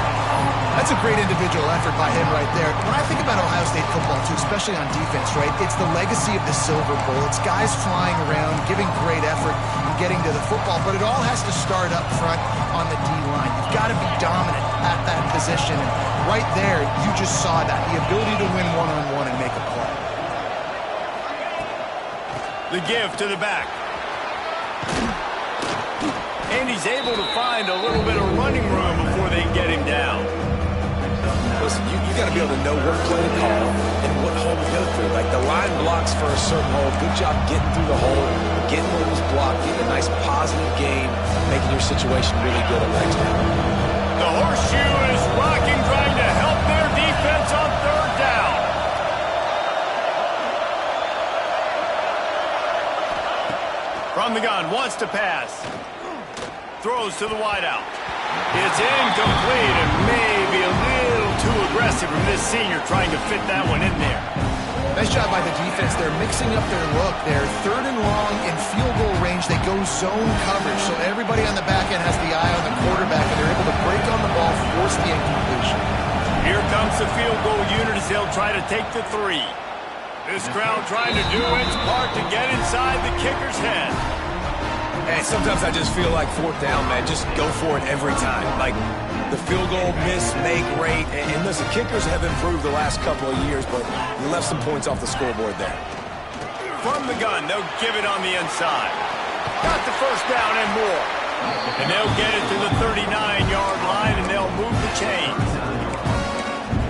That's a great individual effort by him right there. When I think about Ohio State football, too, especially on defense, right, it's the legacy of the Silver Bowl. It's guys flying around, giving great effort and getting to the football, but it all has to start up front on the D-line. You've got to be dominant at that position, and right there, you just saw that, the ability to win one-on-one and make a play. The give to the back. And he's able to find a little bit of running room before they get him down. Listen, you got to be able to know what play to call and what hole to go through. Like the line blocks for a certain hole. Good job getting through the hole, getting what was blocked, getting a nice positive gain, making your situation really good on next down. The horseshoe is rocking, trying to help their defense on 3rd down. From the gun, wants to pass. Throws to the wideout. It's incomplete and maybe a little too aggressive from this senior trying to fit that one in there. Nice job by the defense. They're mixing up their look. They're 3rd and long in field goal range. They go zone coverage, so everybody on the back end has the eye on the quarterback, and they're able to break on the ball, force the incompletion. Here comes the field goal unit as they'll try to take the 3. This crowd trying to do its part to get inside the kicker's head. Hey, sometimes I just feel like 4th down, man. Just go for it every time. Like, the field goal miss, make rate. And listen, kickers have improved the last couple of years, but you left some points off the scoreboard there. From the gun, they'll give it on the inside. Got the first down and more. And they'll get it to the 39-yard line, and they'll move the chains.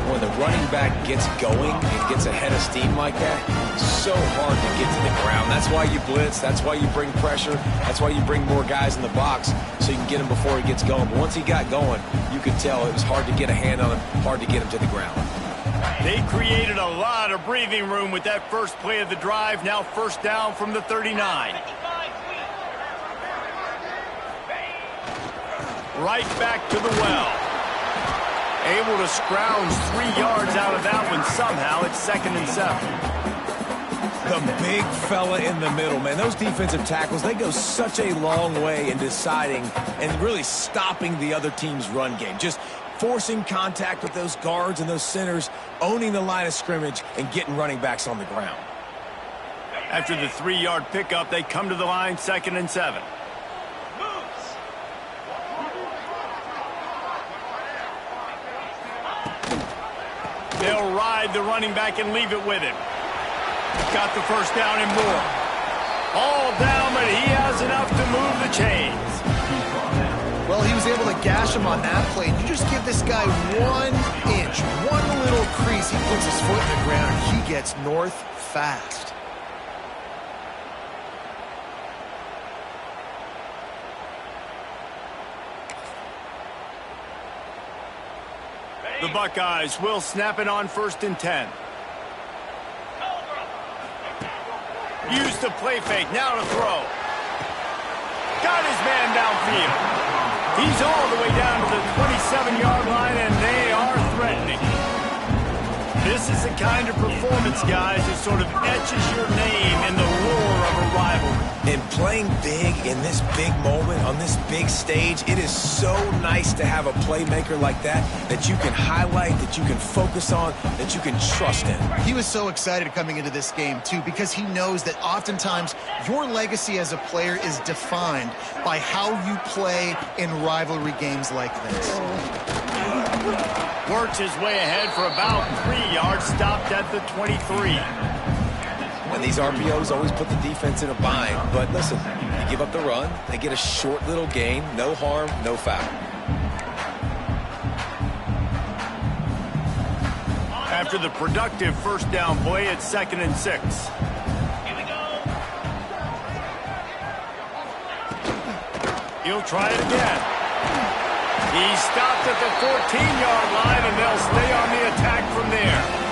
When the running back gets going and gets ahead of steam like that, it's so hard to get to the ground. That's why you blitz. That's why you bring pressure. That's why you bring more guys in the box so you can get him before he gets going. But once he got going, you could tell it was hard to get a hand on him, hard to get him to the ground. They created a lot of breathing room with that first play of the drive. Now first down from the 39. Right back to the well. Able to scrounge 3 yards out of that one somehow. It's 2nd and 7. The big fella in the middle, man. Those defensive tackles, they go such a long way in deciding and really stopping the other team's run game. Just forcing contact with those guards and those centers, owning the line of scrimmage, and getting running backs on the ground. After the 3-yard pickup, they come to the line, 2nd and 7. They'll ride the running back and leave it with him. Got the first down and more. All down, but he has enough to move the chains. Well, he was able to gash him on that play. You just give this guy 1 inch, one little crease, he puts his foot in the ground, and he gets north fast. The Buckeyes will snap it on 1st and 10. Used the play fake, now to throw. Got his man downfield. He's all the way down to the 27-yard line, and they are threatening. This is the kind of performance, guys, that sort of etches your name in the roar of a rivalry. And playing big in this big moment, on this big stage, it is so nice to have a playmaker like that you can highlight, that you can focus on, that you can trust in. He was so excited coming into this game, too, because he knows that oftentimes your legacy as a player is defined by how you play in rivalry games like this. Works his way ahead for about 3 yards, stopped at the 23. And these RPOs always put the defense in a bind. But listen, you give up the run, they get a short little gain, no harm, no foul. After the productive first down play, it's 2nd and 6. Here we go. He'll try it again. He stopped at the 14-yard line, and they'll stay on the attack from there.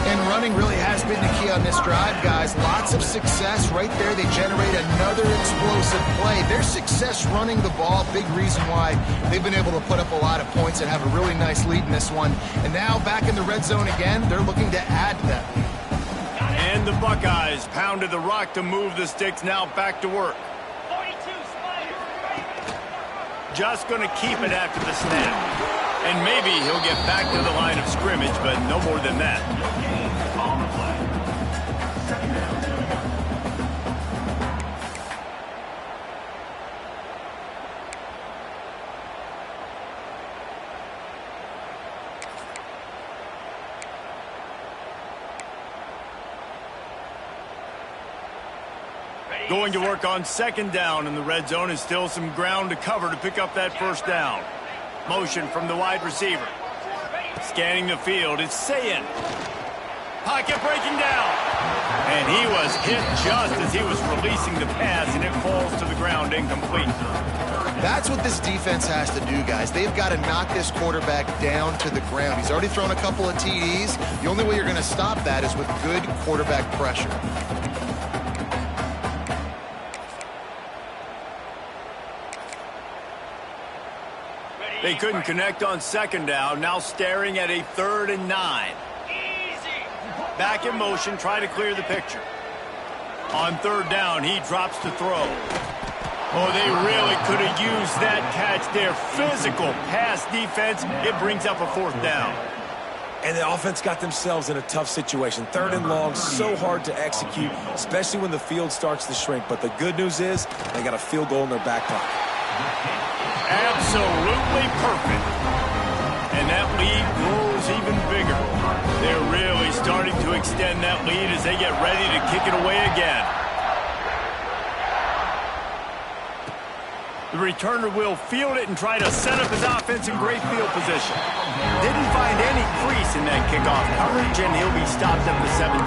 And running really has been the key on this drive, guys. Lots of success right there. They generate another explosive play. Their success running the ball, big reason why they've been able to put up a lot of points and have a really nice lead in this one. And now back in the red zone again, they're looking to add to that lead. And the Buckeyes pounded the rock to move the sticks, now back to work. Just going to keep it after the snap. And maybe he'll get back to the line of scrimmage, but no more than that. Going to work on 2nd down in the red zone, and still some ground to cover to pick up that first down. Motion from the wide receiver. Scanning the field, it's Sayin. Pocket breaking down. And he was hit just as he was releasing the pass, and it falls to the ground incomplete. That's what this defense has to do, guys. They've got to knock this quarterback down to the ground. He's already thrown a couple of TDs. The only way you're going to stop that is with good quarterback pressure. They couldn't connect on second down, now staring at a 3rd and 9. Back in motion, try to clear the picture. On 3rd down, he drops to throw. Oh, they really could have used that catch there. Physical pass defense. It brings up a 4th down. And the offense got themselves in a tough situation. 3rd and long, so hard to execute, especially when the field starts to shrink. But the good news is they got a field goal in their back pocket. Absolutely perfect. And that lead grows even bigger. They're really starting to extend that lead as they get ready to kick it away again. The returner will field it and try to set up his offense in great field position. Didn't find any crease in that kickoff coverage, and he'll be stopped at the 17.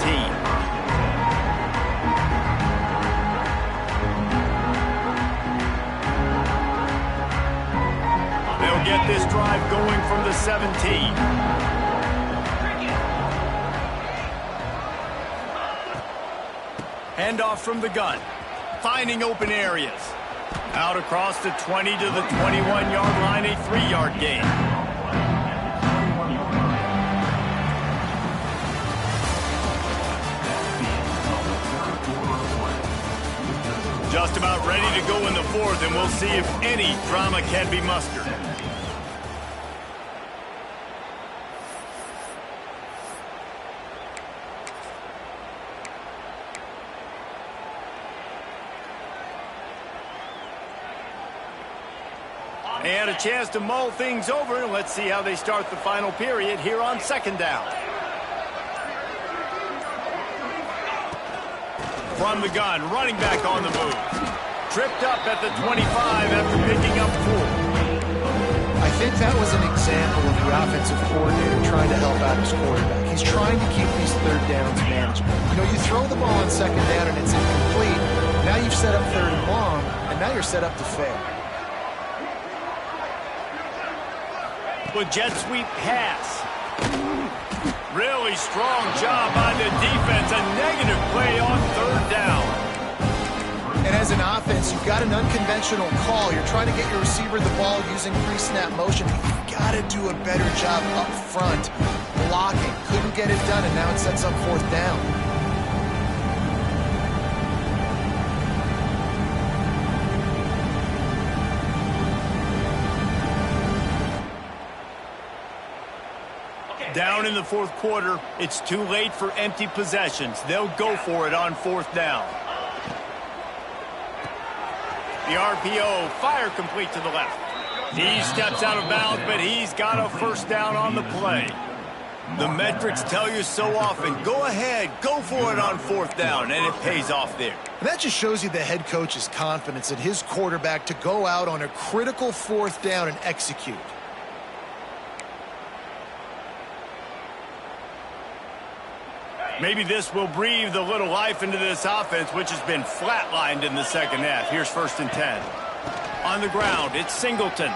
They'll get this drive going from the 17. Handoff from the gun. Finding open areas. Out across the 20 to the 21-yard line, a 3-yard gain. Just about ready to go in the 4th, and we'll see if any drama can be mustered. And a chance to mull things over. Let's see how they start the final period here on 2nd down. From the gun, running back on the move. Tripped up at the 25 after picking up 4. I think that was an example of the offensive coordinator trying to help out his quarterback. He's trying to keep these 3rd downs manageable. You know, you throw the ball on 2nd down and it's incomplete. Now you've set up 3rd and long, and now you're set up to fail. With jet sweep pass. Really strong job by the defense. A negative play on 3rd down. And as an offense, you've got an unconventional call. You're trying to get your receiver the ball using pre-snap motion. You've got to do a better job up front blocking. Couldn't get it done, and now it sets up 4th down. Down in the 4th quarter, it's too late for empty possessions. They'll go for it on 4th down. The RPO, fire complete to the left. He steps out of bounds, but he's got a 1st down on the play. The metrics tell you so often, go ahead, go for it on 4th down, and it pays off there. And that just shows you the head coach's confidence in his quarterback to go out on a critical 4th down and execute. Maybe this will breathe a little life into this offense, which has been flatlined in the 2nd half. Here's 1st and 10. On the ground, it's Singleton.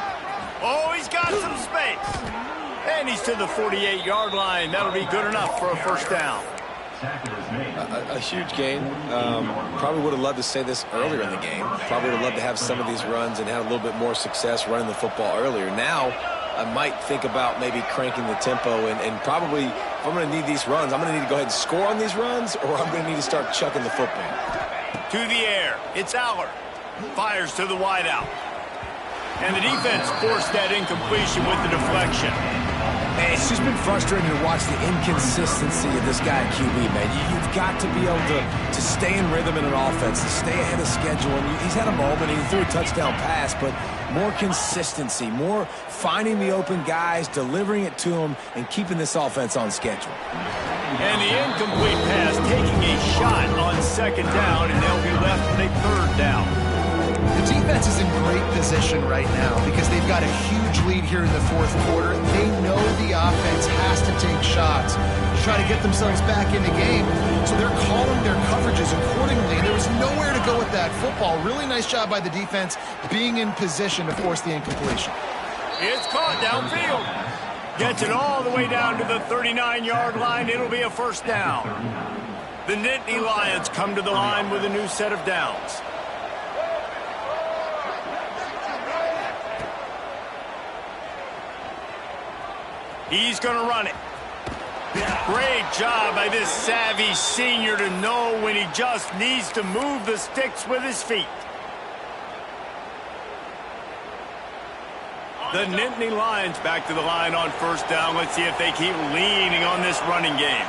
Oh, he's got some space. And he's to the 48-yard line. That'll be good enough for a 1st down. A huge gain. Probably would have loved to say this earlier in the game. Probably would have loved to have some of these runs and had a little bit more success running the football earlier. Now, I might think about maybe cranking the tempo and probably, if I'm going to need these runs, I'm going to need to go ahead and score on these runs, or I'm going to need to start chucking the football. To the air, it's Aller. Fires to the wideout. And the defense forced that incompletion with the deflection. Man, it's just been frustrating to watch the inconsistency of this guy at QB, man. You've got to be able to stay in rhythm in an offense, to stay ahead of schedule. And he's had a moment, he threw a touchdown pass, but more consistency, more finding the open guys, delivering it to them, and keeping this offense on schedule. And the incomplete pass taking a shot on 2nd down, and they'll be left with a 3rd down. The defense is in great position right now because they've got a huge lead here in the 4th quarter. They know the offense has to take shots to try to get themselves back in the game. So they're calling their coverages accordingly. And there was nowhere to go with that football. Really nice job by the defense being in position to force the incompletion. It's caught downfield. Gets it all the way down to the 39-yard line. It'll be a 1st down. The Nittany Lions come to the line with a new set of downs. He's going to run it. Great job by this savvy senior to know when he just needs to move the sticks with his feet. The Nittany Lions back to the line on first down. Let's see if they keep leaning on this running game.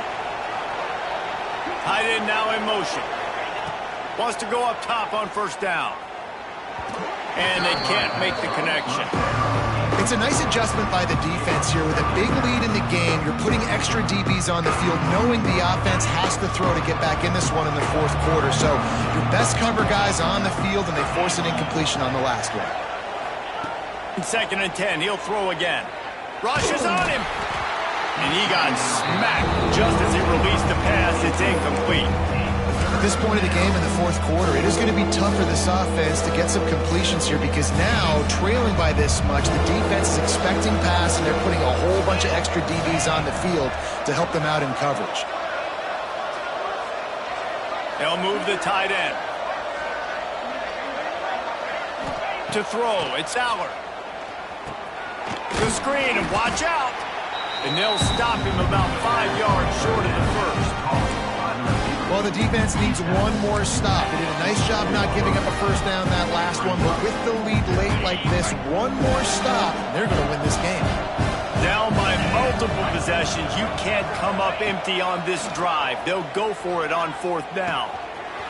Tight end now in motion. Wants to go up top on first down. And they can't make the connection. It's a nice adjustment by the defense here. With a big lead in the game, you're putting extra DBs on the field, knowing the offense has to throw to get back in this one in the fourth quarter. So your best cover guys on the field, and they force an incompletion on the last one. 2nd and 10, he'll throw again. Rush is on him. And he got smacked just as he released the pass. It's incomplete. At this point of the game in the fourth quarter, it is going to be tough for this offense to get some completions here, because now, trailing by this much, the defense is expecting pass, and they're putting a whole bunch of extra DBs on the field to help them out in coverage. They'll move the tight end. To throw, it's Allard. The screen, and watch out. And they'll stop him about 5 yards short of the first. Well, the defense needs one more stop. They did a nice job not giving up a first down that last one, but with the lead late like this, one more stop, they're going to win this game. Down by multiple possessions, you can't come up empty on this drive. They'll go for it on fourth down.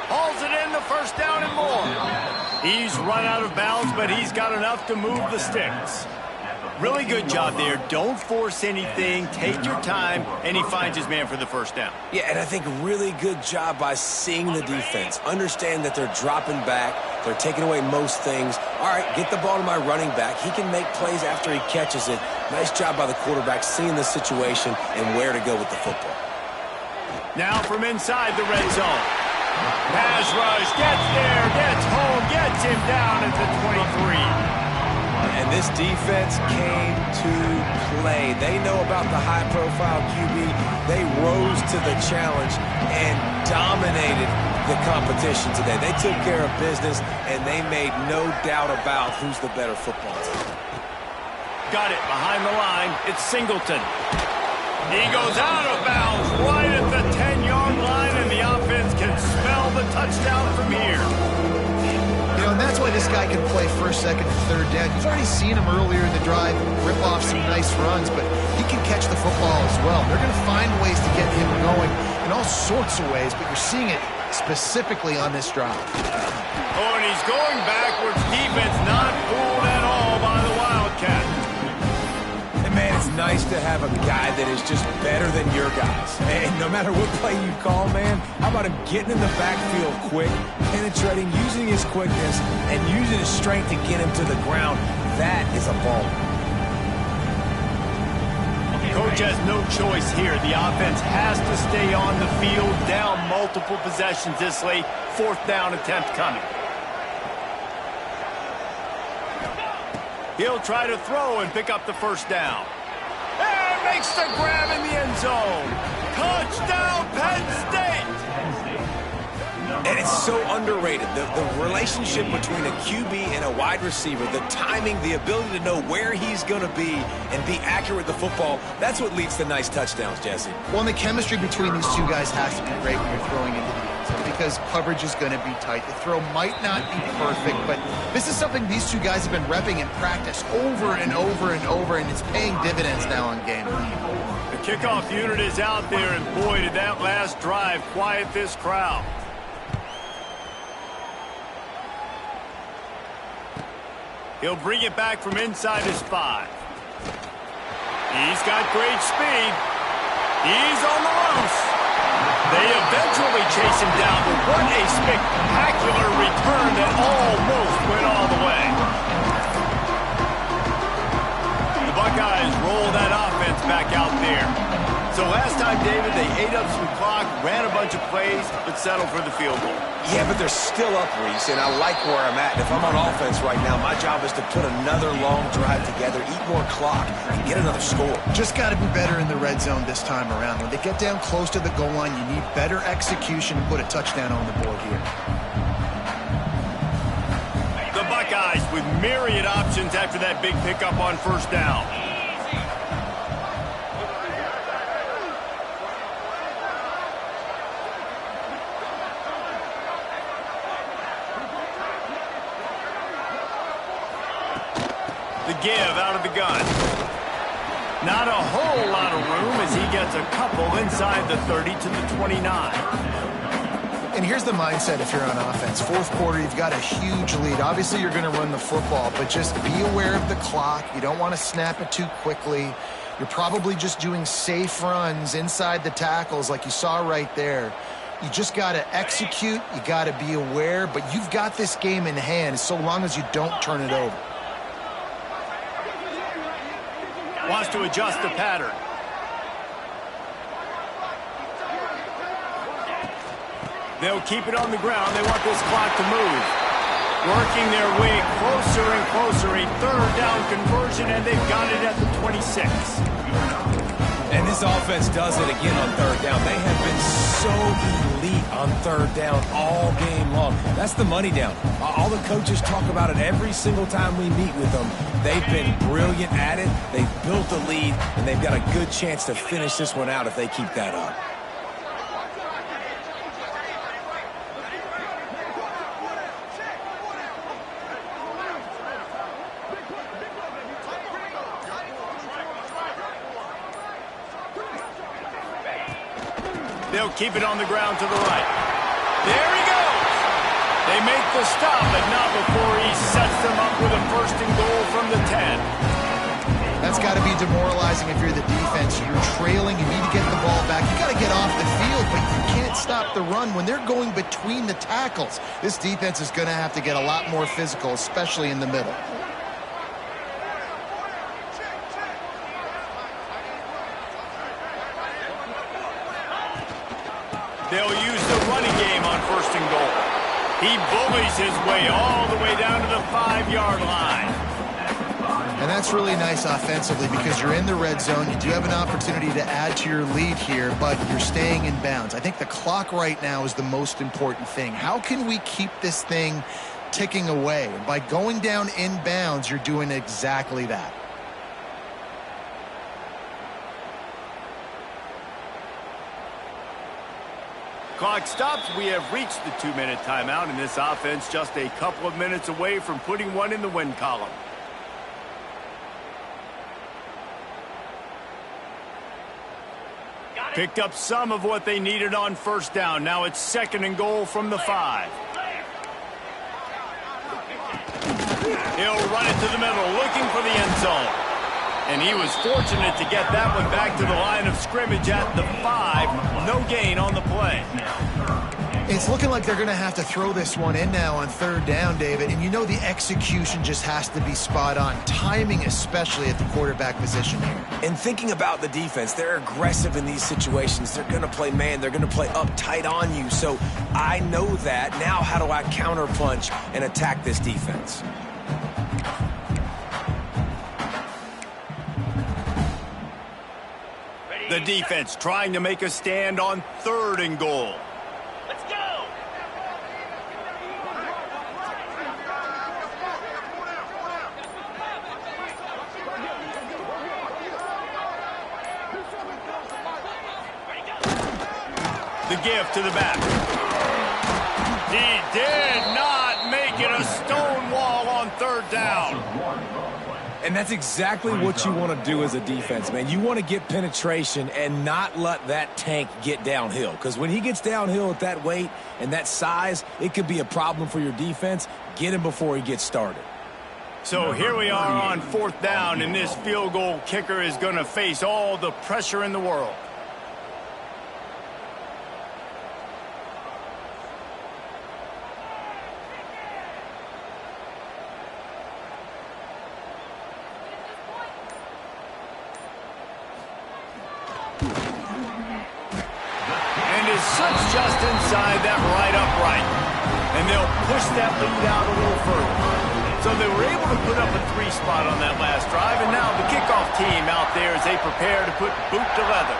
Hauls it in, the first down and more. He's run out of bounds, but he's got enough to move the sticks. Really good job there. Don't force anything. Take your time, and he finds his man for the first down. Yeah, and I think really good job by seeing the defense. Understand that they're dropping back. They're taking away most things. All right, get the ball to my running back. He can make plays after he catches it. Nice job by the quarterback seeing the situation and where to go with the football. Now from inside the red zone. Pass rush, gets there, gets home, gets him down at the 23. And this defense came to play. They know about the high-profile QB. They rose to the challenge and dominated the competition today. They took care of business, and they made no doubt about who's the better football team. Got it behind the line. It's Singleton. He goes out of bounds right at the 10-yard line, and the offense can smell the touchdown from here. You know, and that's why this guy can play first, second, and third down. You've already seen him earlier in the drive rip off some nice runs, but he can catch the football as well. They're going to find ways to get him going in all sorts of ways, but you're seeing it specifically on this drive. Oh, and he's going backwards. Defense not fooled at all by the Wildcat. And, man, it's nice to have a guy that is just better than your guys. And no matter what play you call, man, how about him getting in the backfield quick, penetrating, using his quickness, and using his strength to get him to the ground. That is a ball. Coach has no choice here. The offense has to stay on the field, down multiple possessions this late. Fourth down attempt coming. He'll try to throw and pick up the first down. And makes the grab in the end zone. Touchdown, Penn State! And it's so underrated. The relationship between a QB and a wide receiver, the timing, the ability to know where he's going to be and be accurate with the football, that's what leads to nice touchdowns, Jesse. Well, and the chemistry between these two guys has to be great when you're throwing into the end zone, because coverage is going to be tight. The throw might not be perfect, but this is something these two guys have been repping in practice over and over and over, and it's paying dividends now on game day. The kickoff unit is out there, and boy, did that last drive quiet this crowd. He'll bring it back from inside his 5. He's got great speed. He's on the loose. They eventually chase him down, but what a spectacular return that almost went all the way. The Buckeyes roll that offense back out there. So last time, David, they ate up some clock, ran a bunch of plays, but settled for the field goal. Yeah, but they're still up, Reese, and I like where I'm at. And if I'm on offense right now, my job is to put another long drive together, eat more clock, and get another score. Just got to be better in the red zone this time around. When they get down close to the goal line, you need better execution to put a touchdown on the board here. The Buckeyes with myriad options after that big pickup on first down. The give out of the gun. Not a whole lot of room as he gets a couple inside the 30 to the 29. And here's the mindset if you're on offense. Fourth quarter, you've got a huge lead. Obviously, you're going to run the football, but just be aware of the clock. You don't want to snap it too quickly. You're probably just doing safe runs inside the tackles like you saw right there. You just got to execute. You got to be aware, but you've got this game in hand so long as you don't turn it over. Wants to adjust the pattern. They'll keep it on the ground. They want this clock to move. Working their way closer and closer. A third down conversion, and they've got it at the 26. And this offense does it again on third down. They have been so elite on third down all game long. That's the money down. All the coaches talk about it every single time we meet with them. They've been brilliant at it. They've built a lead, and they've got a good chance to finish this one out if they keep that up. They'll keep it on the ground to the right. There he goes. They make the stop, but not before he sets them up with a first and goal from the 10. That's got to be demoralizing if you're the defense. You're trailing. You need to get the ball back. You got to get off the field, but you can't stop the run when they're going between the tackles. This defense is going to have to get a lot more physical, especially in the middle. They'll use the running game on first and goal. He bullies his way all the way down to the 5-yard line. And that's really nice offensively because you're in the red zone. You do have an opportunity to add to your lead here, but you're staying in bounds. I think the clock right now is the most important thing. How can we keep this thing ticking away? And by going down in bounds, you're doing exactly that. Clock stops. We have reached the 2-minute timeout, and this offense just a couple of minutes away from putting one in the win column. Picked up some of what they needed on first down. Now it's second and goal from the 5. He'll run it to the middle, looking for the end zone. And he was fortunate to get that one back to the line of scrimmage at the 5. No gain on the play. It's looking like they're going to have to throw this one in now on third down, David. And you know the execution just has to be spot on. Timing especially at the quarterback position here. And thinking about the defense, they're aggressive in these situations. They're going to play man. They're going to play uptight on you. So I know that. Now how do I counterpunch and attack this defense? The defense trying to make a stand on third and goal. Let's go! The give to the back. He did not make it a stone wall on third down. And that's exactly what you want to do as a defense, man. You want to get penetration and not let that tank get downhill. Because when he gets downhill at that weight and that size, it could be a problem for your defense. Get him before he gets started. So here we are on fourth down, and this field goal kicker is going to face all the pressure in the world. Slips just inside that right upright. And they'll push that lead out a little further. So they were able to put up a 3 spot on that last drive, and now the kickoff team out there as they prepare to put boot to leather.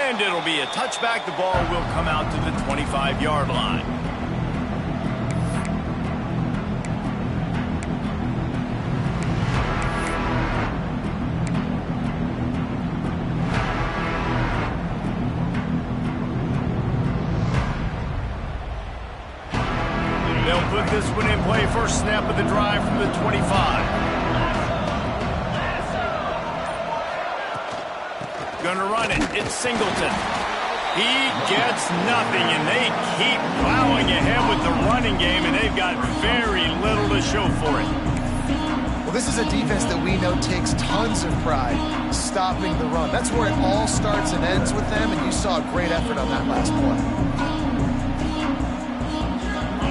And it'll be a touchback. The ball will come out to the 25-yard line. They'll put have this one in play. First snap of the drive from the 25. Gonna run it. It's Singleton. He gets nothing, and they keep plowing ahead with the running game, and they've got very little to show for it. Well, this is a defense that we know takes tons of pride stopping the run. That's where it all starts and ends with them, and you saw a great effort on that last play.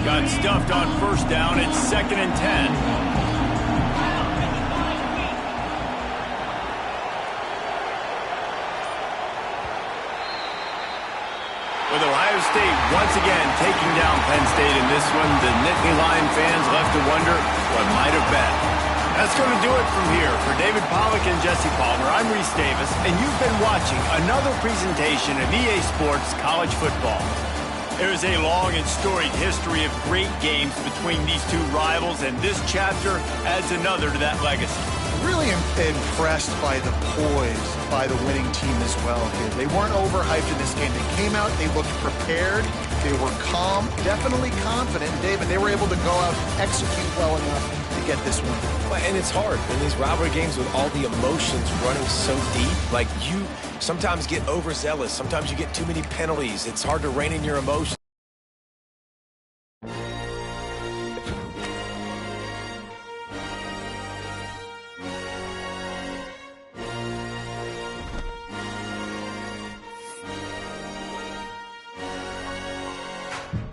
Got stuffed on first down. It's 2nd and 10. With Ohio State once again taking down Penn State in this one, the Nittany Lion fans left to wonder what might have been. That's going to do it from here. For David Pollack and Jesse Palmer, I'm Reese Davis, and you've been watching another presentation of EA Sports College Football. There is a long and storied history of great games between these two rivals, and this chapter adds another to that legacy. Really impressed by the poise by the winning team as well here. They weren't overhyped in this game. They came out, they looked prepared, they were calm, definitely confident. David, they were able to go out and execute well enough to get this win. And it's hard in these rivalry games with all the emotions running so deep. Like, you sometimes get overzealous. Sometimes you get too many penalties. It's hard to rein in your emotions.